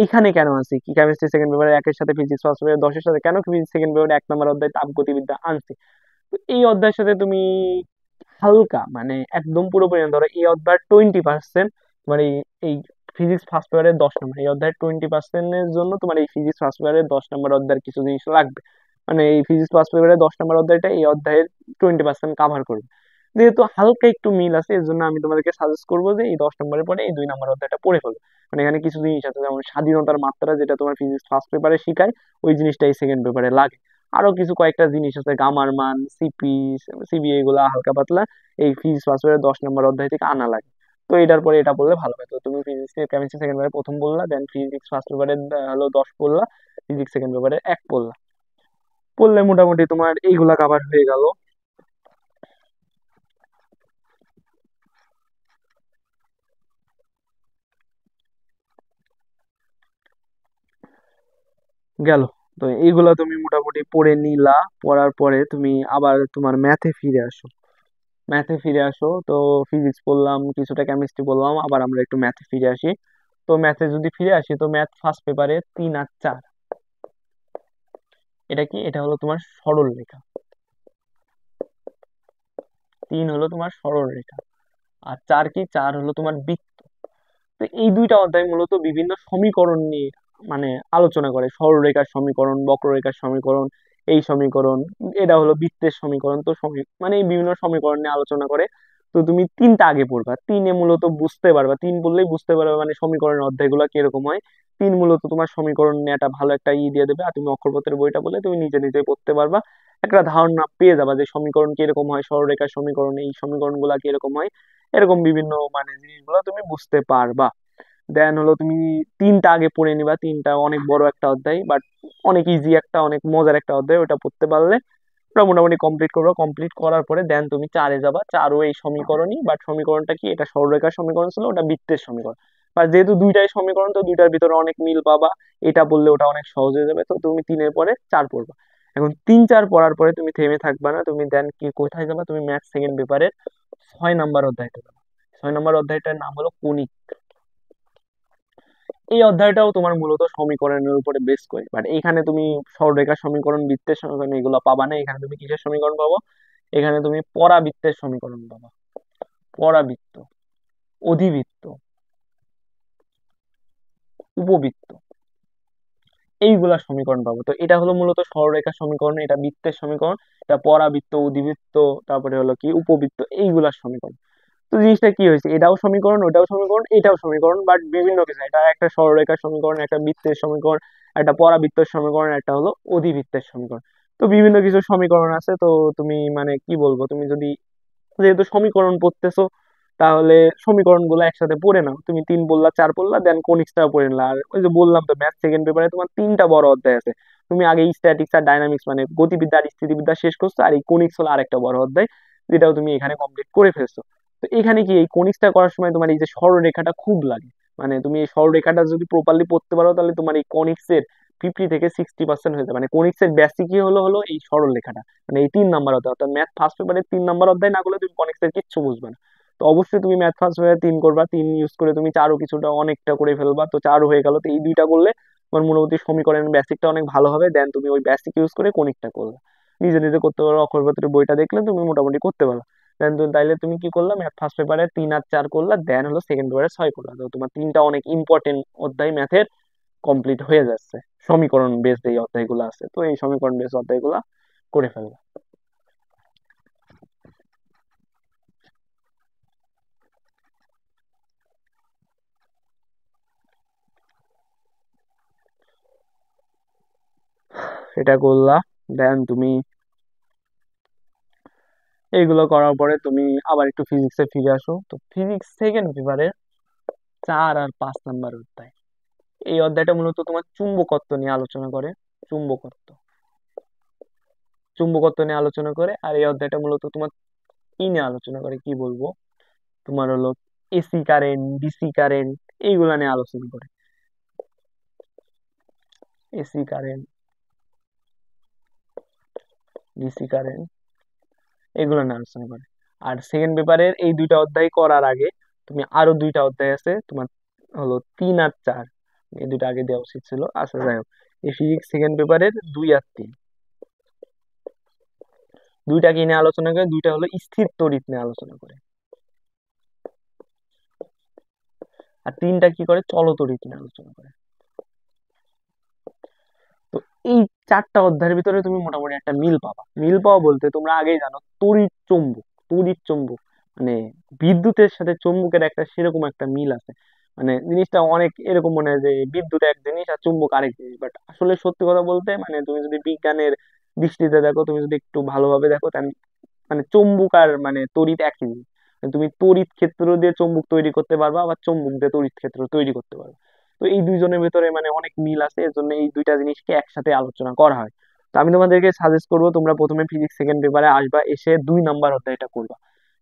এইখানে কেন আছে, কি কেমিস্ট্রি সেকেন্ড পেপারের 1-এর সাথে ফিজিক্স ফার্স্ট পেপারের 10-এর সাথে কেন ফিজিক্স সেকেন্ড পেপারের 1 নম্বর অধ্যায় তাপগতিবিদ্যা আনছে। তো এই অধ্যায়ের সাথে তুমি হালকা মানে একদম পুরোপুরি না, ধরো এই অধ্যায়ের 20% তোমার এই ফিজিক্স ফার্স্ট পেপারের 10 নম্বর, এই অধ্যায়ের 20%-এর জন্য তোমার এই ফিজিক্স ফার্স্ট পেপারের 10 নম্বর অধ্যায়ের কিছু জিনিস লাগবে। মানে এই ফিজিক্স ফার্স্ট পেপারের 10 নম্বর অধ্যায়টা এই অধ্যায়ের 20% কাভার করবে। যেহেতু হালকা একটু মিল আছে, এর জন্য আমি তোমাদেরকে সাজেস্ট করবো যে এই 10 নম্বরের পরে এই 2 নম্বর অধ্যায়টা পড়ে ফেলো। মানে এখানে কিছু জিনিস আছে, যেমন স্বাধীনতার মাত্রা, যেটা তোমার ফিজিক্স ফার্স্ট পেপারে শিখায়, ওই জিনিসটা এই সেকেন্ড পেপারে লাগে। আরো কিছু কয়েকটা জিনিস আছে, গামার মান, সিপি এগুলা হালকা পাতলা এই ফিজিক্স ফার্স্ট পেপারের 10 নম্বর অধ্যায় থেকে আনা লাগে। তো এটার পরে এটা বললে ভালো হয়। তো তুমি ফিজিক্স কেমিস্ট্রি সেকেন্ড পেপারে প্রথম বললা, দেন ফিজিক্স ফার্স্ট পেপারে হলো 10 পড়লা, ফিজিক্স সেকেন্ড পেপারে 1 পড়লা, পড়লে মোটামুটি তোমার এইগুলা কাভার হয়ে গেল। গেল। তো এইগুলা তুমি মোটামুটি পড়ে নিলা, পড়ার পরে তুমি আবার তোমার ম্যাথে ফিরে আসো। ম্যাথে ফিরে আসো তো ফিজিক্স পড়লাম, কিছুটা কেমিস্ট্রি বললাম, আবার আমরা একটু ম্যাথে ফিরে আসি। তো ম্যাথে যদি ফিরে আসি, তো ম্যাথ ফার্স্ট পেপারে 3 আর 4, এটা কি, এটা হলো তোমার সরল রেখা। 3 হলো তোমার সরল রেখা, আর 4 কি, 4 হলো তোমার বৃত্ত। তো এই দুইটা অধ্যায় মূলত বিভিন্ন সমীকরণ নিয়ে মানে আলোচনা করে, সরলরেখার সমীকরণ, বক্ররেখার সমীকরণ, এই সমীকরণ, এটা হলো বৃত্তের সমীকরণ। তো মানে এই বিভিন্ন সমীকরণ নিয়ে আলোচনা করে। তো তুমি 3টা আগে পড়বা, 3-এ মূলত বুঝতে পারবা, 3 পড়লেই বুঝতে পারবা মানে সমীকরণের অধ্যায়গুলো কিরকম হয়। 3 মূলত তোমার সমীকরণ নিয়ে একটা ভালো একটা দিয়ে দেবে, আর তুমি অক্ষরপত্রের বইটা বলে তুমি নিজে নিজে পড়তে পারবা, একটা ধারণা পেয়ে যাবা যে সমীকরণ কিরকম হয়, সরলরেখার সমীকরণ, এই সমীকরণ গুলা কিরকম হয়, এরকম বিভিন্ন মানে জিনিসগুলো তুমি বুঝতে পারবা। দেন হলো তুমি 3টা আগে পড়ে নিবা, 3টা অনেক বড় একটা অধ্যায়, বাট অনেক ইজি একটা, অনেক মজার একটা অধ্যায়, ওটা পড়তে পারলে ওটা মোটামুটি কমপ্লিট করবা। কমপ্লিট করার পরে দেন তুমি 4-এ যাবা। 4ও এই সমীকরণই, বাট সমীকরণটা কি, এটা সরলরেখার সমীকরণ ছিল, ওটা বৃত্তের সমীকরণ। আর যেহেতু দুইটাই সমীকরণ, তো দুইটার ভিতরে অনেক মিল পাবা, এটা বললে ওটা অনেক সহজ হয়ে যাবে। তো তুমি 3-এর পরে 4 পড়বা। এখন 3-4 পড়ার পরে তুমি থেমে থাকবা না, তুমি দেন কি কোথায় যাবা, তুমি ম্যাথ সেকেন্ড পেপারের 6 নম্বর অধ্যায়টা যাবা। 6 নম্বর অধ্যায়টার নাম হলো কণিক। এই অধ্যায়টাও তোমার মূলত সমীকরণের উপরে বেস করে, বাট এখানে তুমি সরলরেখার সমীকরণ, বৃত্তের সমীকরণ এগুলো পাবা না। এখানে তুমি কিসের সমীকরণ পাবো, এখানে তুমি পরাবৃত্তের সমীকরণ পাবা। পরাবৃত্ত, অধিবৃত্ত, উপবৃত্ত, এইগুলা সমীকরণ পাবো। তো এটা হলো মূলত সরলরেখার সমীকরণ, এটা বৃত্তের সমীকরণ, এটা পরাবৃত্ত, অধিবৃত্ত, তারপরে হলো কি উপবৃত্ত, এইগুলার সমীকরণ। তো জিনিসটা কি হয়েছে, এটাও সমীকরণ, ওটাও সমীকরণ, এটাও সমীকরণ, বাট বিভিন্ন কিছু, এটা একটা সরলরেখার সমীকরণ, একটা বৃত্তের সমীকরণ, একটা পরাবৃত্তের সমীকরণ, একটা হলো অধিবৃত্তের সমীকরণ। তো বিভিন্ন কিছু সমীকরণ আছে। তো তুমি মানে কি বলবো, তুমি যদি যেহেতু সমীকরণ পড়তেছো, তাহলে সমীকরণ গুলো একসাথে পড়ে নাও। তুমি 3 বললা, 4 বললা, দেন কোনিক্সটাও পড়ে নিলা। আর ওই যে বললাম তো ম্যাথ সেকেন্ড পেপারে তোমার 3টা বড় অধ্যায় আছে, তুমি আগে স্ট্যাটিক্স আর ডাইনামিক্স মানে গতিবিদ্যা আর স্থিতিবিদ্যা শেষ করছো, আর এই কোনিক্স হলো আরেকটা বড় অধ্যায়, যেটাও তুমি এখানে কমপ্লিট করে ফেলছো। তো এখানে কি, এই কোনিক্সটা করার সময় তোমার এই যে সরলরেখাটা খুব লাগে, মানে তুমি এই সরলরেখাটা যদি প্রপারলি পড়তে পারো, তাহলে তোমার এই কনিক্সের 50 থেকে 60% হয়ে যাবে। মানে কনিক্সের বেসিকই হলো হলো এই সরল রেখাটা, মানে এই 3 নম্বর অধ্যায়, অর্থাৎ ম্যাথ ফার্স্ট পেপারে 3 নম্বর অধ্যায় না করলে তুমি কনিক্সের কিচ্ছু বুঝবে না। তো অবশ্যই তুমি ম্যাথ ফার্স্ট পেপারে 3 করবা, 3 ইউজ করে তুমি চারও কিছুটা অনেকটা করে ফেলবা। তো চারও হয়ে গেল, তো এই দুইটা করলে তোমার মোটামুটি সমীকরণের বেসিকটা অনেক ভালো হবে। দেন তুমি ওই বেসিক ইউজ করে কনিকটা করবে, নিজে নিজে করতে পারো, অক্ষরপত্রের বইটা দেখলে তুমি মোটামুটি করতে পারো। দেন তুমি তাইলে তুমি কি করলা, ম্যাথ ফার্স্ট পেপারে 3 আর 4 করলা, দেন হলো সেকেন্ড পেপারে 6 করলা। তো তোমার 3টা অনেক ইম্পর্টেন্ট অধ্যায় ম্যাথের কমপ্লিট হয়ে যাচ্ছে। সমীকরণ বেসড এই অধ্যায়গুলো আছে, তো এই সমীকরণ বেসড অধ্যায়গুলো করে ফেলবে। এটা করলা। দেন তুমি এইগুলো করার পরে তুমি আবার একটু ফিজিক্সে ফিরে আসো। তো ফিজিক্স সেকেন্ড পেপারে 4 আর 5 নাম্বার অধ্যায়, এই অধ্যায়টা মূলত তোমার চুম্বকত্ব নিয়ে আলোচনা করে। চুম্বকত্ব, চুম্বকত্ব নিয়ে আলোচনা করে। আর এই অধ্যায়টা মূলত তোমার কি নিয়ে আলোচনা করে কি বলবো, তোমার হলো এসি কারেন্ট, ডিসি কারেন্ট, এইগুলা নিয়ে আলোচনা করে। এসি কারেন্ট, ডিসি কারেন্ট, এগুলো নিয়ে আলোচনা করে। আর সেকেন্ড পেপারের এই দুইটা অধ্যায় করার আগে তুমি আরো দুইটা অধ্যায় আছে তোমার, হলো 3 আর 4। এই দুইটা আগে দেওয়া উচিত ছিল, আচ্ছা যাই হোক। এই ফিজিক্স সেকেন্ড পেপারের 2 আর 3, দুইটা কি নিয়ে আলোচনা করে, দুইটা হলো স্থির তড়িৎ নিয়ে আলোচনা করে। আর 3টা কি করে, চলতড়িৎ নিয়ে আলোচনা করে। তো এই 4টা অধ্যায়ের ভিতরে তুমি মোটামুটি একটা মিল পাবা। মিল পাওয়া বলতে তোমরা আগেই জানো তড়িৎ চুম্বক, তড়িৎ চুম্বক মানে বিদ্যুতের সাথে চুম্বকের একটা সেরকম একটা মিল আছে। মানে জিনিসটা অনেক এরকম মনে হয় যে বিদ্যুৎ এক জিনিস আর চুম্বক আরেক জিনিস, বাট আসলে সত্যি কথা বলতে মানে তুমি যদি বিজ্ঞানের দৃষ্টিতে দেখো, তুমি যদি একটু ভালোভাবে দেখো, তাহলে মানে চুম্বক আর মানে তড়িৎ একই জিনিস। মানে তুমি তড়িৎ ক্ষেত্র দিয়ে চুম্বক তৈরি করতে পারবা, আবার চুম্বক দিয়ে তড়িৎ ক্ষেত্র তৈরি করতে পারবা। তো এই দুইজনের ভিতরে মানে অনেক মিল আছে, এর জন্য এই দুইটা জিনিসকে একসাথে আলোচনা করা হয়। তো আমি তোমাদেরকে সাজেস্ট করবো, তোমরা প্রথমে ফিজিক্স সেকেন্ড পেপারে আসবা, এসে 2 নম্বর অধ্যায়টা করবা।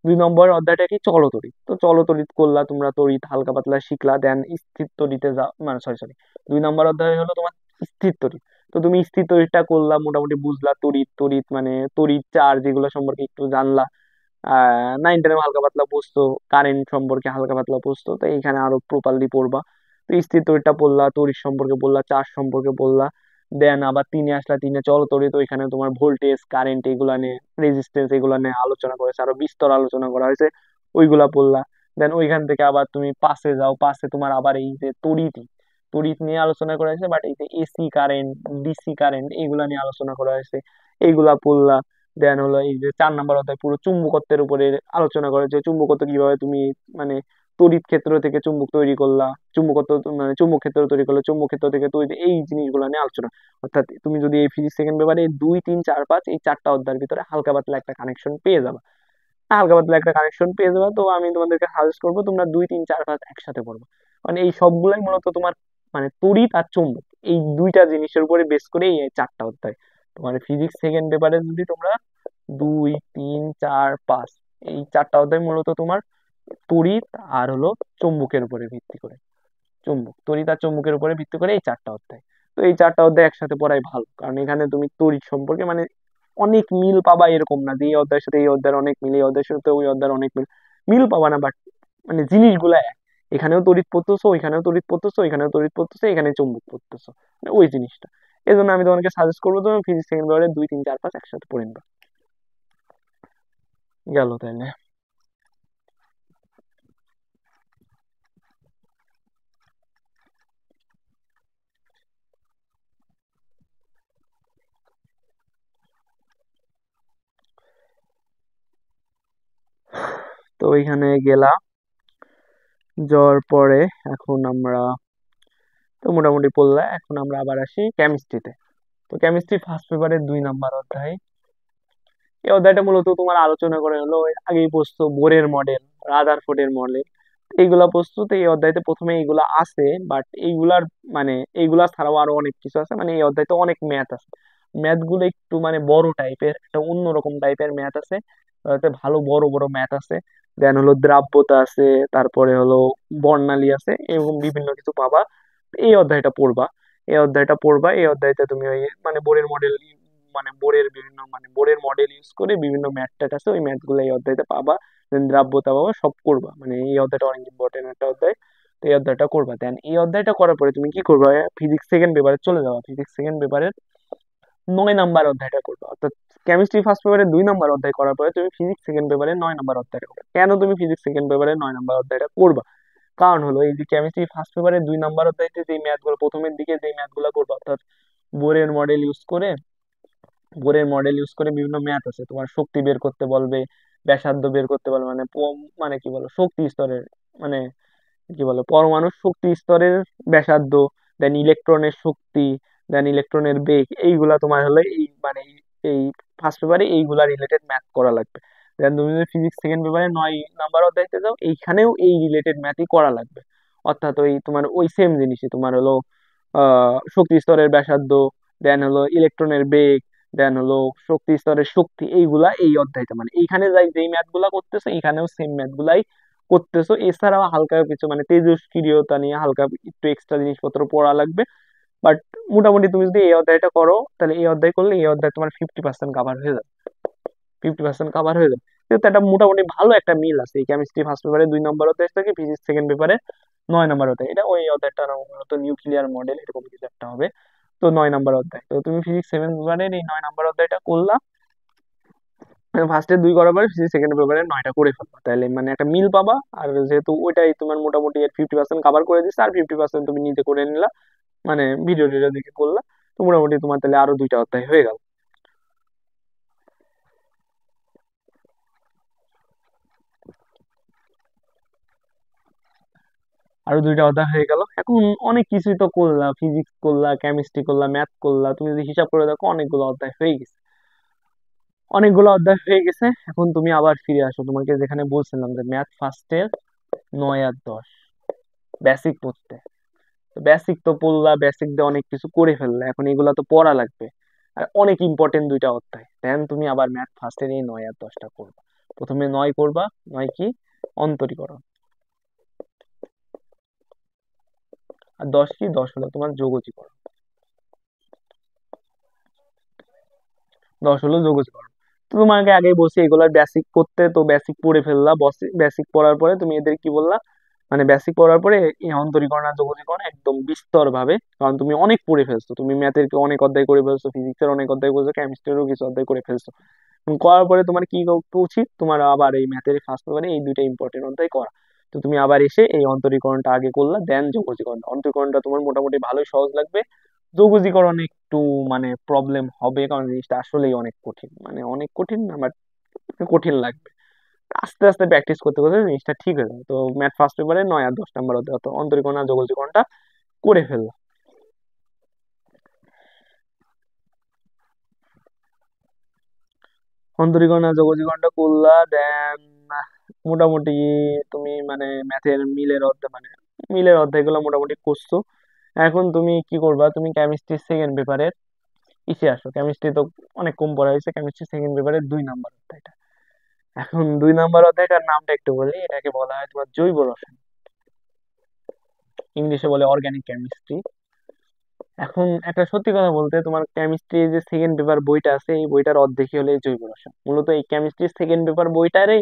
2 নম্বর অধ্যায়টা কি, চলতড়িৎ। তো চলতড়িৎ করলা, তোমরা তড়িৎ হালকা পাতলা শিখলা, দেন স্থির তড়িতে যা মানে সরি সরি 2 নম্বর অধ্যায় হলো তোমার স্থির তড়িৎ। তো তুমি স্থির তড়িৎটা করলা, মোটামুটি বুঝলা তড়িৎ তড়িৎ মানে তড়িৎ চার্জ এগুলো সম্পর্কে একটু জানলা। 9-10 হালকা পাতলা বুঝতো, কারেন্ট সম্পর্কে হালকা পাতলা বুঝতো, তো এইখানে আরো প্রপারলি পড়বা। তো স্থির তড়িৎটা পড়লা, তড়িৎ সম্পর্কে বললা, চার্জ সম্পর্কে বললা। দেন আবার 3-এ আসলা, 3-এ চল তড়িৎ, তো এখানে তোমার ভোল্টেজ কারেন্ট এগুলা নিয়ে, রেজিস্ট্যান্স এগুলা নিয়ে আলোচনা করেছে, আরো বিস্তর আলোচনা করা হয়েছে, ওইগুলা পড়লা। দেন ওইখান থেকে আবার তুমি পাশে যাও, পাশে তোমার আবার এই যে তড়িৎ, তড়িৎ নিয়ে আলোচনা করা হয়েছে, বাট এই যে এসি কারেন্ট, ডিসি কারেন্ট এইগুলা নিয়ে আলোচনা করা হয়েছে, এইগুলা পড়লা। দেন হলো এই যে 4 নম্বর অধ্যায় পুরো চুম্বকত্বের উপরে আলোচনা করে, যে চুম্বকত্ব কিভাবে তুমি মানে তড়িৎ ক্ষেত্র থেকে চুম্বক তৈরি করলা, চুম্বকত্ব মানে চুম্বক ক্ষেত্র তৈরি করলা, চুম্বক ক্ষেত্র থেকে তৈরি, এই জিনিসগুলো নিয়ে আলোচনা। অর্থাৎ তুমি যদি এই ফিজিক্স সেকেন্ড পেপারে 2, 3, 4, 5 এই 4টা অধ্যায়ের ভিতরে হালকা পাতলা একটা কানেকশন পেয়ে যাবে, হালকা পাতলা একটা কানেকশন পেয়ে যাবে। তো আমি তোমাদেরকে সাজেস্ট করবো তোমরা 2, 3, 4, 5 একসাথে পড়বো। মানে এই সবগুলাই মূলত তোমার মানে তড়িৎ আর চুম্বক, এই দুইটা জিনিসের উপরে বেস করে এই 4টা অধ্যায়। তোমার ফিজিক্স সেকেন্ড পেপারে যদি তোমরা 2, 3, 4, 5 এই 4টা অধ্যায় মূলত তোমার তড়িৎ আর হলো চুম্বকের উপরে ভিত্তি করে, চুম্বক তড়িৎ আর চুম্বকের উপরে ভিত্তি করে এই 4টা অধ্যায়। তো এই 4টা অধ্যায় একসাথে পড়াই ভালো, কারণ এখানে তুমি তড়িৎ সম্পর্কে মানে অনেক মিল পাবা, এরকম না যে এই অধ্যায়ের সাথে এই অধ্যায়ের অনেক মিল, এই অধ্যায়ের সাথে ওই অধ্যায়ের অনেক মিল, মিল পাবা না, বাট মানে জিনিসগুলা এক। এখানেও তড়িৎ পড়তেছো, ওইখানেও তড়িৎ পড়তেছো, এখানেও তড়িৎ পড়তেছো, এখানে চুম্বক পড়তেছো, মানে ওই জিনিসটা। এই জন্য আমি তোমাকে সাজেস্ট করবো তুমি ফিজিক্স সেকেন্ড পেপারে 2, 3, 4, 5 একসাথে পড়ে নিবা। গেল তাহলে। তো ওইখানে গেলা, যাওয়ার পরে এখন আমরা তো মোটামুটি পড়লা, এখন আমরা আবার আসি কেমিস্ট্রিতে। তো কেমিস্ট্রি ফার্স্ট পেপারের 2 নম্বর অধ্যায়, এই অধ্যায়টা মূলত তোমার আলোচনা করে হলো ওই আগেই পড়ছো বোরের মডেল, রাদারফোর্ডের মডেল, এইগুলা পড়ছো। তো এই অধ্যায়তে প্রথমে এইগুলা আছে, বাট এইগুলার মানে এইগুলা ছাড়াও আরো অনেক কিছু আছে, মানে এই অধ্যায়তে অনেক ম্যাথ আছে। ম্যাথ গুলো একটু মানে বড় টাইপের, একটা অন্যরকম টাইপের ম্যাথ আছে, ওতে ভালো বড় বড় ম্যাথ আছে। দেন হলো দ্রাব্যতা আছে, তারপরে হলো বর্ণালী আছে, এরকম বিভিন্ন কিছু পাবা। এই অধ্যায়টা পড়বা, এই অধ্যায়টা পড়বা। এই অধ্যায়তে তুমি ওই মানে বোরের মডেল, মানে বোরের বিভিন্ন মানে বোরের মডেল ইউজ করে বিভিন্ন ম্যাথ ট্যাথ আছে, ওই ম্যাথ গুলো এই অধ্যায়তে পাবা। দেন দ্রাব্যতা পাবা, সব করবা। মানে এই অধ্যায়টা অনেক ইম্পর্টেন্ট একটা অধ্যায়, তো এই অধ্যায়টা করবা। দেন এই অধ্যায়টা করার পরে তুমি কি করবা, ফিজিক্স সেকেন্ড পেপারে চলে যাওয়া, ফিজিক্স সেকেন্ড পেপারের 9 নম্বর অধ্যায়টা করবা। অর্থাৎ কেমিস্ট্রি ফার্স্ট পেপারে 2 নম্বর অধ্যায় করার পরে তুমি ফিজিক্স সেকেন্ড পেপারে 9 নম্বর অধ্যায়টা করবে। কেন তুমি ফিজিক্স সেকেন্ড পেপারে 9 নম্বর অধ্যায়টা করবা, কারণ হলো এই যে কেমিস্ট্রি ফার্স্ট পেপারে 2 নম্বর অধ্যায়তে যে ম্যাথ গুলো প্রথমের দিকে যে ম্যাথ গুলো করবা, অর্থাৎ বোরের মডেল ইউজ করে, বোরের মডেল ইউজ করে বিভিন্ন ম্যাথ আছে, তোমার শক্তি বের করতে বলবে, ব্যাসার্ধ বের করতে বলবে, মানে মানে কি বলো শক্তি স্তরের মানে কি বলে পরমাণুর শক্তি স্তরের ব্যাসার্ধ, দেন ইলেকট্রনের শক্তি, দেন ইলেকট্রনের বেগ, এইগুলা তোমার হলো এই মানে এই ফার্স্ট পেপারে এইগুলা রিলেটেড ম্যাথ করা লাগবে। দেন তুমি যদি ফিজিক্স সেকেন্ড পেপারে 9 নাম্বার অধ্যায়তে যাও, এইখানেও এই রিলেটেড ম্যাথই করা লাগবে। অর্থাৎ ওই তোমার ওই সেম জিনিসই তোমার হলো শক্তি স্তরের ব্যাসার্ধ, দেন হলো ইলেকট্রনের বেগ, দেন হলো শক্তি স্তরের শক্তি, এইগুলা এই অধ্যায়তে মানে এইখানে যাই যেই ম্যাথ গুলা করতেছো এখানেও সেম ম্যাথ গুলাই করতেছো। এছাড়াও হালকা কিছু মানে তেজস্ক্রিয়তা নিয়ে হালকা একটু এক্সট্রা জিনিসপত্র পড়া লাগবে। বাট মোটামুটি তুমি যদি এই অধ্যায়টা করো, তাহলে এই অধ্যায় করলে এই অধ্যায় তোমার 50% কাভার হয়ে যাবে। 50% কাভার হয়ে যাবে, কিন্তু একটা মোটামুটি ভালো একটা মিল আছে এই কেমিস্ট্রি ফার্স্ট পেপারে 2 নম্বর অধ্যায় থেকে ফিজিক্স সেকেন্ড পেপারে 9 নম্বর অধ্যায়। এটা ওই অধ্যায়টা মূলত নিউক্লিয়ার মডেল এরকম কিছু একটা হবে। তো 9 নম্বর অধ্যায়, তো তুমি ফিজিক্স সেভেন পেপারের এই 9 নম্বর অধ্যায়টা করলা, ফার্স্টে 2 করার পরে ফিজিক্স সেকেন্ড পেপারে 9টা করে ফেলবা, তাহলে মানে একটা মিল পাবা। আর যেহেতু ওইটাই তোমার মোটামুটি এর 50% কাভার করে দিচ্ছে, আর 50% তুমি নিজে করে নিলা, মানে ভিডিও টিডিও দেখে করলা, তো মোটামুটি তোমার তাহলে আরো 2টা অধ্যায় হয়ে গেল। আরো 2টা অধ্যায় হয়ে গেল। এখন অনেক কিছুই তো করলা, ফিজিক্স করলা, কেমিস্ট্রি করলা, ম্যাথ করলা, তুমি যদি হিসাব করে দেখো অনেকগুলো অধ্যায় হয়ে গেছে। অনেকগুলো অধ্যায় হয়ে গেছে, এখন তুমি আবার ফিরে আসো তোমাকে যেখানে বলছিলাম যে ম্যাথ ফার্স্টের 9 আর 10 বেসিক পড়তে। বেসিক তো পড়লা, বেসিক দিয়ে অনেক কিছু করে ফেললা, এখন এগুলা তো পড়া লাগবে। আর অনেক ইম্পর্টেন্ট 2টা অধ্যায়, দেন তুমি আবার ম্যাথ ফার্স্টের এই 9 আর 10টা করবা। প্রথমে 9 করবা, 9 কি অন্তরীকরণ, আর 10 কি, 10 হলো তোমার যোগজীকরণ। 10 হলো যোগজীকরণ। তো তোমাকে আগেই বলছি এগুলার বেসিক করতে, তো বেসিক পড়ে ফেললা। বেসিক পড়ার পরে তুমি এদের কি বললা, মানে বেসিক পড়ার পরে এই অন্তরীকরণ আর যোগজীকরণ একদম বিস্তর ভাবে, কারণ তুমি অনেক পড়ে ফেলছো, তুমি ম্যাথের অনেক অধ্যায় করে ফেলছো, ফিজিক্সের অনেক অধ্যায় করেছো, কেমিস্ট্রিরও কিছু অধ্যায় করে ফেলছো। করার পরে তোমার কি করতে উচিত, তোমার আবার এই ম্যাথের ফার্স্ট পেপারে এই 2টা ইম্পর্টেন্ট অধ্যায় করা। তো তুমি আবার এসে এই অন্তরীকরণটা আগে করলা, দেন যোগজীকরণ। অন্তরীকরণটা তোমার মোটামুটি ভালোই সহজ লাগবে। যোগজীকরণ একটু মানে প্রবলেম হবে, কারণ জিনিসটা আসলেই অনেক কঠিন, মানে অনেক কঠিন না, বাট কঠিন লাগবে। আস্তে আস্তে প্র্যাকটিস করতে করতে জিনিসটা ঠিক হয়ে যাবে। তো ম্যাথ ফার্স্ট পেপারে 9 আর 10 নম্বর অধ্যায় অত অন্তরীকরণ আর যোগজীকরণটা করে ফেললাম। অন্তরীকরণ আর যোগজীকরণটা করলা, দেন মোটামুটি তুমি মানে ম্যাথের মিলের অধ্যায়গুলো মোটামুটি করছো। এখন তুমি কি করবা, তুমি কেমিস্ট্রি সেকেন্ড পেপারের ইসে আসো। কেমিস্ট্রি তো অনেক কম পড়া হয়েছে, কেমিস্ট্রি সেকেন্ড পেপারের 2 নম্বর অধ্যায়টা। এখন 2 নম্বর অধ্যায়টার নামটা একটু বলি, এটাকে বলা হয় তোমার জৈব রসায়ন, ইংলিশে বলে অর্গানিক কেমিস্ট্রি। এখন একটা সত্যি কথা বলতে, তোমার কেমিস্ট্রি যে সেকেন্ড পেপার বইটা আছে এই বইটার অর্ধেকই হলো এই জৈব রসায়ন। মূলত এই কেমিস্ট্রি সেকেন্ড পেপার বইটারে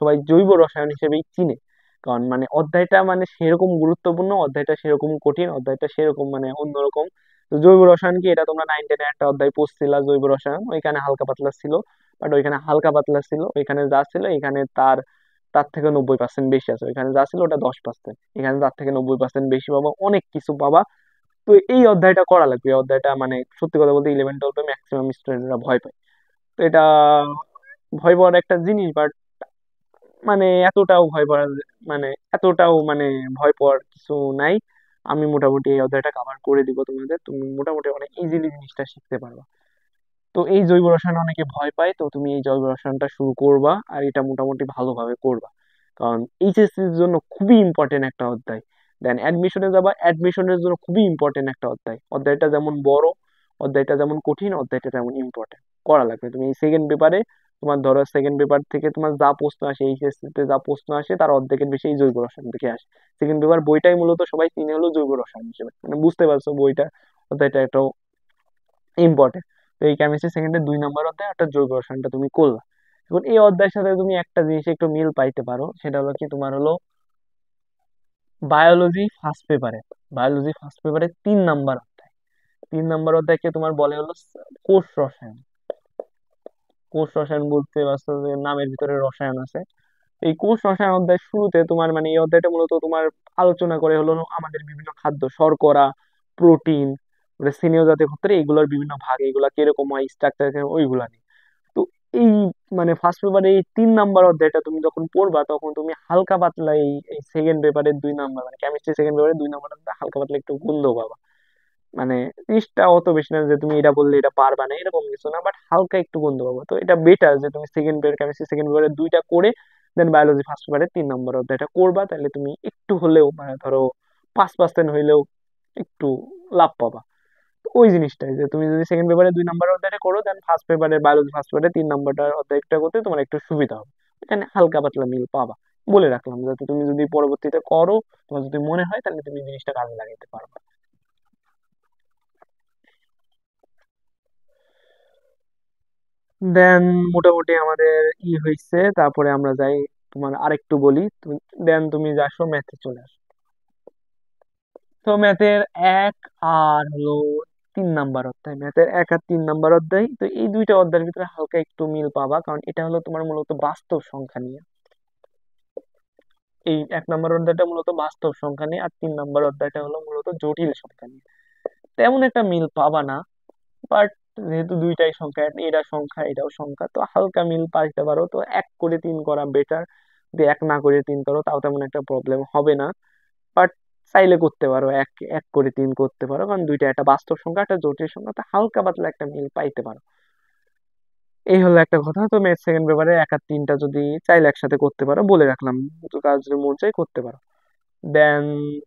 সবাই জৈব রসায়ন হিসেবেই চিনে, কারণ মানে অধ্যায়টা মানে সেরকম গুরুত্বপূর্ণ, অধ্যায়টা সেরকম কঠিন, অধ্যায়টা সেরকম মানে অন্যরকম। তো জৈব রসায়ন কি, এটা তোমরা 9-10 একটা অধ্যায় পড়ছিলা জৈব রসায়ন, ওইখানে হালকা পাতলা ছিল। বাট ওইখানে হালকা পাতলা ছিল, ওইখানে যা ছিল এখানে তার তার থেকে 90% বেশি আছে। ওইখানে যা ছিল ওটা 10%, এখানে তার থেকে 90% বেশি পাবা, অনেক কিছু পাবা। তো এই অধ্যায়টা করা লাগবে। এই অধ্যায়টা মানে সত্যি কথা বলতে 11-12 ম্যাক্সিমাম স্টুডেন্টরা ভয় পায়। তো এটা ভয় পাওয়ার একটা জিনিস, বাট মানে এতটাও ভয় পাওয়ার মানে এতটাও মানে ভয় পাওয়ার কিছু নাই। আমি মোটামুটি এই অধ্যায়টা কভার করে দিব তোমাদের, তুমি মোটামুটি অনেক ইজিলি জিনিসটা শিখতে পারবা। তো এই জৈব রসায়ন অনেকে ভয় পায়, তো তুমি এই জৈব রসায়নটা শুরু করবা, আর এটা মোটামুটি ভালোভাবে করবা, কারণ এইচএসসির জন্য খুবই ইম্পর্টেন্ট একটা অধ্যায়। দেন অ্যাডমিশনে যাবা, অ্যাডমিশনের জন্য খুবই ইম্পর্টেন্ট একটা অধ্যায়। অধ্যায়টা যেমন বড়, অধ্যায়টা যেমন কঠিন, অধ্যায়টা তেমন ইম্পর্টেন্ট, করা লাগবে। তুমি এই সেকেন্ড পেপারে তোমার ধরো সেকেন্ড পেপার থেকে তোমার যা প্রশ্ন আসে, এইচএসসি তে যা প্রশ্ন আসে তার অর্ধেকের বেশি এই জৈব রসায়ন থেকে আসে। সেকেন্ড পেপার বইটাই মূলত সবাই চিনে হলো জৈব রসায়ন হিসেবে, মানে বুঝতে পারছো বইটা, অধ্যায়টা একটা ইম্পর্টেন্ট। তো এই কেমিস্ট্রি সেকেন্ডের 2 নম্বর অধ্যায় অর্থাৎ জৈব রসায়নটা তুমি করলা। এখন এই অধ্যায়ের সাথে তুমি একটা জিনিস একটু মিল পাইতে পারো, সেটা হলো কি, তোমার হলো বায়োলজি ফার্স্ট পেপারে, বায়োলজি ফার্স্ট পেপারে 3 নম্বর অধ্যায়। 3 নম্বর অধ্যায়কে তোমার বলে হলো কোষ রসায়ন। কোষ রসায়ন বলতে পারছো যে নামের ভিতরে রসায়ন আছে। এই কোষ রসায়ন অধ্যায় শুরুতে তোমার মানে এই অধ্যায়টা মূলত তোমার আলোচনা করে হলো আমাদের বিভিন্ন খাদ্য, শর্করা, প্রোটিন, স্নেহ জাতীয় ক্ষেত্রে এগুলোর বিভিন্ন ভাগ, এগুলা কিরকম হয়, স্ট্রাকচার ওইগুলা নিয়ে। তো এই মানে ফার্স্ট পেপারে এই 3 নম্বর অধ্যায়টা তুমি যখন পড়বা, তখন তুমি হালকা পাতলা এই সেকেন্ড পেপারের 2 নম্বর মানে কেমিস্ট্রি সেকেন্ড পেপারের 2 নম্বর হালকা পাতলা একটু গন্ধ পাবা। মানে জিনিসটা অত বেশি না যে তুমি এটা বললে এটা পারবা না, এরকম কিছু না, বাট হালকা একটু বন্ধু পাবো। তো এটা বেটার যে তুমি সেকেন্ড পেপার কেমিস্ট্রি সেকেন্ড পেপারে দুইটা করে দেন বায়োলজি ফার্স্ট পেপারে 3 নম্বর অধ্যায়টা করবা, তাহলে তুমি একটু হলেও মানে ধরো 5% হইলেও একটু লাভ পাবা। তো ওই জিনিসটাই যে তুমি যদি সেকেন্ড পেপারে 2 নম্বর অধ্যায়টা করো দেন ফার্স্ট পেপারে বায়োলজি ফার্স্ট পেপারে 3 নম্বরটার অধ্যায়টা করতে তোমার একটু সুবিধা হবে। এখানে হালকা পাতলা মিল পাবা, বলে রাখলাম, যাতে তুমি যদি পরবর্তীতে করো, তোমার যদি মনে হয়, তাহলে তুমি জিনিসটা কাজে লাগাইতে পারবা। দেন মোটামুটি আমাদের হয়েছে, তারপরে আমরা যাই তোমার আরেকটু বলি। দেন তুমি আসো ম্যাথে চলে আসো। তো ম্যাথের এক আর হলো 3 নাম্বার অধ্যায়, ম্যাথের 1 আর 3 নাম্বার অধ্যায়, তো এই দুইটা অধ্যায়ের ভিতরে হালকা একটু মিল পাবা, কারণ এটা হলো তোমার মূলত বাস্তব সংখ্যা নিয়ে। এই 1 নম্বর অধ্যায়টা মূলত বাস্তব সংখ্যা নিয়ে, আর 3 নম্বর অধ্যায়টা হলো মূলত জটিল সংখ্যা নিয়ে। তেমন একটা মিল পাবা না, বাট যেহেতু দুইটাই সংখ্যা, এটা সংখ্যা এটাও সংখ্যা, তো হালকা মিল পাইতে পারো। তো 1 করে 3 করা বেটার, যদি 1 না করে 3 করো তাও তেমন একটা প্রবলেম হবে না। বাট চাইলে করতে পারো, এক এক করে 3 করতে পারো, কারণ দুইটা একটা বাস্তব সংখ্যা একটা জটিল সংখ্যা, তো হালকা পাতলা একটা মিল পাইতে পারো। এই হলো একটা কথা। তো ম্যাথ সেকেন্ড পেপারে 1 আর 3টা যদি চাইলে একসাথে করতে পারো, বলে রাখলাম, তো কাজ যদি মন চাই করতে পারো। দেন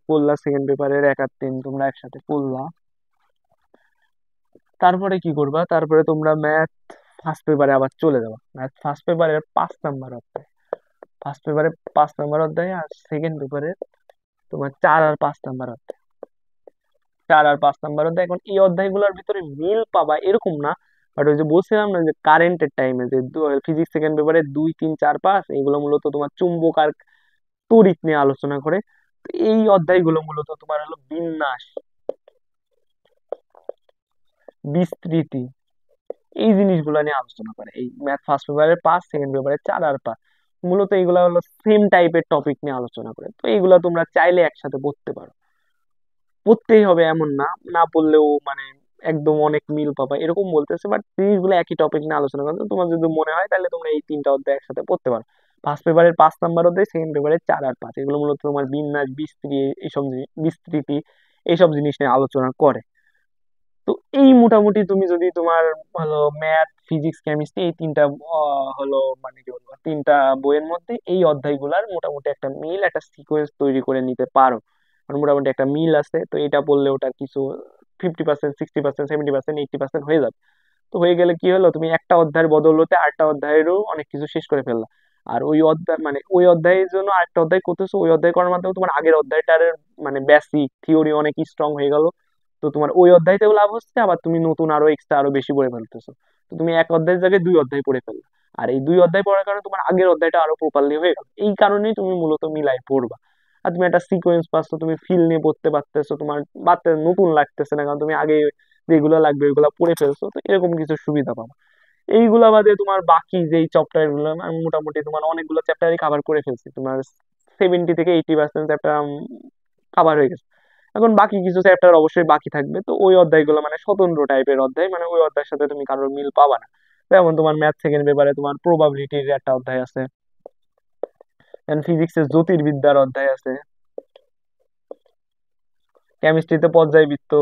করলা সেকেন্ড পেপারের 1 আর 3 তোমরা একসাথে করলা। তারপরে কি করবা, তারপরে তোমরা ম্যাথ ফার্স্ট পেপারে আবার চলে যাবা। ম্যাথ ফার্স্ট পেপারের 5 নম্বর অধ্যায়, ফার্স্ট পেপারে 5 নম্বর অধ্যায়, আর সেকেন্ড পেপারে তোমার 4 আর 5 নম্বর অধ্যায়। 4 আর 5 নম্বর অধ্যায়, এখন এই অধ্যায়গুলোর ভিতরে মিল পাবা এরকম না, বাট ওই যে বলছিলাম না যে কারেন্টের টাইমে যে ফিজিক্স সেকেন্ড পেপারে 2 3 4 5 এগুলো মূলত তোমার চুম্বক আর তড়িৎ নিয়ে আলোচনা করে। তো এই অধ্যায়গুলো মূলত তোমার হলো বিন্যাস, বিস্তৃতি, এই জিনিসগুলো নিয়ে আলোচনা করে। এই ম্যাথ ফার্স্ট পেপারের 5 সেকেন্ড পেপারের 4 আর 5 মূলত এইগুলা হলো সেম টাইপের টপিক নিয়ে আলোচনা করে। তো এইগুলা তোমরা চাইলে একসাথে পড়তে পারো, পড়তেই হবে এমন না, না পড়লেও মানে একদম অনেক মিল পাবা এরকম বলতেছে, বাট জিনিসগুলো একই টপিক নিয়ে আলোচনা করতে তোমার যদি মনে হয়, তাহলে তোমরা এই 3টা অধ্যায় একসাথে পড়তে পারো। ফার্স্ট পেপারের 5 নম্বর অধ্যায়, সেকেন্ড পেপারের 4 আর 5, এগুলো মূলত তোমার বিন্যাস বিস্তৃতি এইসব বিস্তৃতি এইসব জিনিস নিয়ে আলোচনা করে। তো এই মোটামুটি তুমি যদি তোমার হলো ম্যাথ ফিজিক্স কেমিস্ট্রি এই 3টা হলো মানে কি বলবো 3টা বইয়ের মধ্যে এই অধ্যায়গুলার মোটামুটি একটা মিল একটা সিকোয়েন্স তৈরি করে নিতে পারো, আর মোটামুটি একটা মিল আছে, তো এটা বললে ওটা কিছু 50% 60% 70% 80% হয়ে যাবে। তো হয়ে গেলে কি হলো, তুমি একটা অধ্যায়ের বদৌলতে আরেকটা অধ্যায়েরও অনেক কিছু শেষ করে ফেললা। আর ওই অধ্যায় মানে ওই অধ্যায়ের জন্য আরেকটা অধ্যায় করতেছো, ওই অধ্যায় করার মাধ্যমে তোমার আগের অধ্যায়টার মানে বেসিক থিওরি অনেক স্ট্রং হয়ে গেল। তো তোমার ওই অধ্যায়তেও লাভ হচ্ছে, আবার তুমি নতুন আরো এক্সট্রা আরো বেশি পড়ে ফেলতেছো। তো তুমি এক অধ্যায়ের জায়গায় 2 অধ্যায় পড়ে ফেললা, আর এই 2 অধ্যায় পড়ার কারণে তোমার আগের অধ্যায়টা আরো প্রপারলি হয়ে গেল। এই কারণেই তুমি মূলত মিলাই পড়বা। আর তুমি একটা সিকোয়েন্স পাচ্ছ, তুমি ফিল নিয়ে পড়তে পারতেছো, তোমার বাড়তে নতুন লাগতেছে না, কারণ তুমি আগে যেগুলো লাগবে ওইগুলো পড়ে ফেলছো, তো এরকম কিছু সুবিধা পাবো। এইগুলা বাদে তোমার বাকি যেই চ্যাপ্টার গুলো আমি মোটামুটি তোমার অনেকগুলো চ্যাপ্টারই কভার করে ফেলছি, তোমার 70 থেকে 80% চ্যাপ্টার কভার হয়ে গেছে। এখন বাকি কিছু চ্যাপ্টার অবশ্যই বাকি থাকবে, তো ওই অধ্যায়গুলো মানে স্বতন্ত্র টাইপের অধ্যায়, মানে ওই অধ্যায়ের সাথে তুমি কারোর মিল পাবা না। যেমন তোমার ম্যাথ সেকেন্ড পেপারে তোমার প্রবাবিলিটির একটা অধ্যায় আছে, ফিজিক্সের জ্যোতির্বিদ্যার অধ্যায় আছে, কেমিস্ট্রিতে পর্যায়বৃত্ত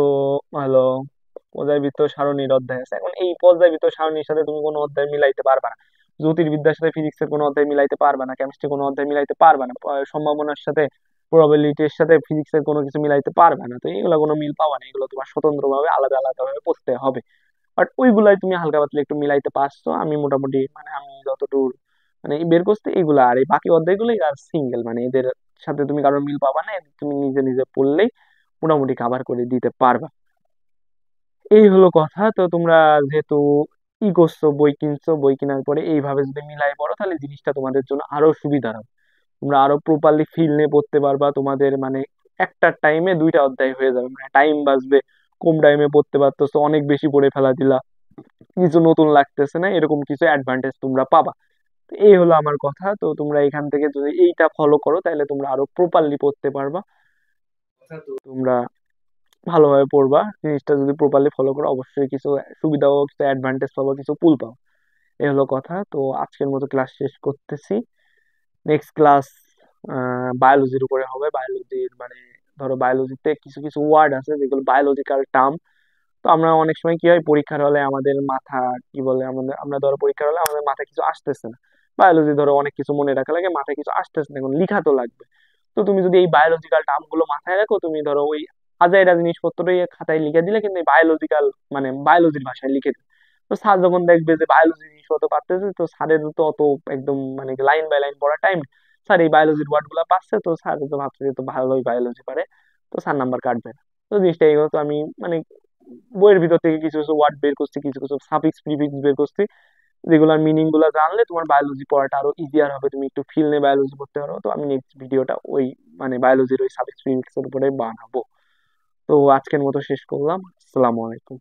হলো পর্যায়বৃত্ত সারণীর অধ্যায় আছে। এখন এই পর্যায়বৃত্ত সারণীর সাথে তুমি কোনো অধ্যায় মিলাইতে পারবে না, জ্যোতির্বিদ্যার সাথে ফিজিক্সের কোনো অধ্যায় মিলাইতে পারবে না, কেমিস্ট্রি কোনো অধ্যায় মিলাইতে পারবে না, সম্ভাবনার সাথে প্রবাবিলিটির সাথে ফিজিক্সের কোনো কিছু মিলাইতে পারবে না। তো এগুলো কোনো মিল পাবা না, এগুলো তোমার স্বতন্ত্র ভাবে আলাদা আলাদা ভাবে পড়তে হবে। বাট ওইগুলাই তুমি হালকা পাতলা একটু মিলাইতে পারছো, আমি মোটামুটি মানে আমি যতদূর মানে বের করতে এগুলা, আর এই বাকি অধ্যায়গুলো আর সিঙ্গেল, মানে এদের সাথে তুমি কারোর মিল পাবা না, এদের তুমি নিজে নিজে পড়লেই মোটামুটি কাভার করে দিতে পারবা। এই হলো কথা। তো তোমরা যেহেতু করছো, বই কিনছো, বই কেনার পরে এইভাবে যদি মিলাই পড়ো, তাহলে জিনিসটা তোমাদের জন্য আরো সুবিধা হবে। তোমরা আরো প্রপারলি ফিল নিয়ে পড়তে পারবা, তোমাদের মানে একটা টাইমে 2টা অধ্যায় হয়ে যাবে, মানে টাইম বাঁচবে, কম টাইমে পড়তে পারতেছো, অনেক বেশি পড়ে ফেলা দিলা, কিছু নতুন লাগতেছে না, এরকম কিছু অ্যাডভান্টেজ তোমরা পাবা। তো এই হলো আমার কথা। তো তোমরা এখান থেকে যদি এইটা ফলো করো, তাহলে তোমরা আরো প্রপারলি পড়তে পারবা। তো তোমরা ভালোভাবে পড়বা, জিনিসটা যদি প্রপারলি ফলো করো, অবশ্যই কিছু সুবিধা পাবো, কিছু অ্যাডভান্টেজ পাবো, কিছু পুল পাবো। এই হলো কথা। তো আজকের মতো ক্লাস শেষ করতেছি। নেক্সট ক্লাস বায়োলজির উপরে হবে, বায়োলজির মানে ধরো বায়োলজিতে কিছু কিছু ওয়ার্ড আছে যেগুলো বায়োলজিক্যাল টার্ম। তো আমরা অনেক সময় কি হয়, পরীক্ষার হলে আমাদের মাথা কি বলে, আমাদের আমরা ধরো পরীক্ষার হলে আমাদের মাথায় কিছু আসতেছে না। বায়োলজি ধরো অনেক কিছু মনে রাখা লাগে, মাথায় কিছু আসতেছে না, এখন লিখা তো লাগবে। তো তুমি যদি এই বায়োলজিক্যাল টার্ম গুলো মাথায় রাখো, তুমি ধরো ওই আজাইরা জিনিসপত্র খাতায় লিখে দিলে কিন্তু বায়োলজিক্যাল মানে বায়োলজির ভাষায় লিখে দিবে। তো স্যার যখন দেখবে যে বায়োলজি জিনিসপত্র পারতেছে, তো স্যারের তো অত একদম মানে লাইন বাই লাইন পড়া টাইম, স্যার এই বায়োলজির ওয়ার্ড গুলা পাচ্ছে, তো স্যার তো ভাবছে যে তো ভালোই বায়োলজি পারে, তো স্যার নাম্বার কাটবে না। তো জিনিসটা এই তো আমি মানে বইয়ের ভিতর থেকে কিছু কিছু ওয়ার্ড বের করছি, কিছু কিছু সাফিক্স প্রিফিক্স বের করছি, যেগুলোর মিনিং গুলা জানলে তোমার বায়োলজি পড়াটা আরো ইজিয়ার হবে, তুমি একটু ফিল নিয়ে বায়োলজি পড়তে পারো। তো আমি নেক্সট ভিডিওটা ওই মানে বায়োলজির ওই সাফিক্স প্রিফিক্স এর উপরে বানাবো। তো আজকের মতো শেষ করলাম। আসসালামু আলাইকুম।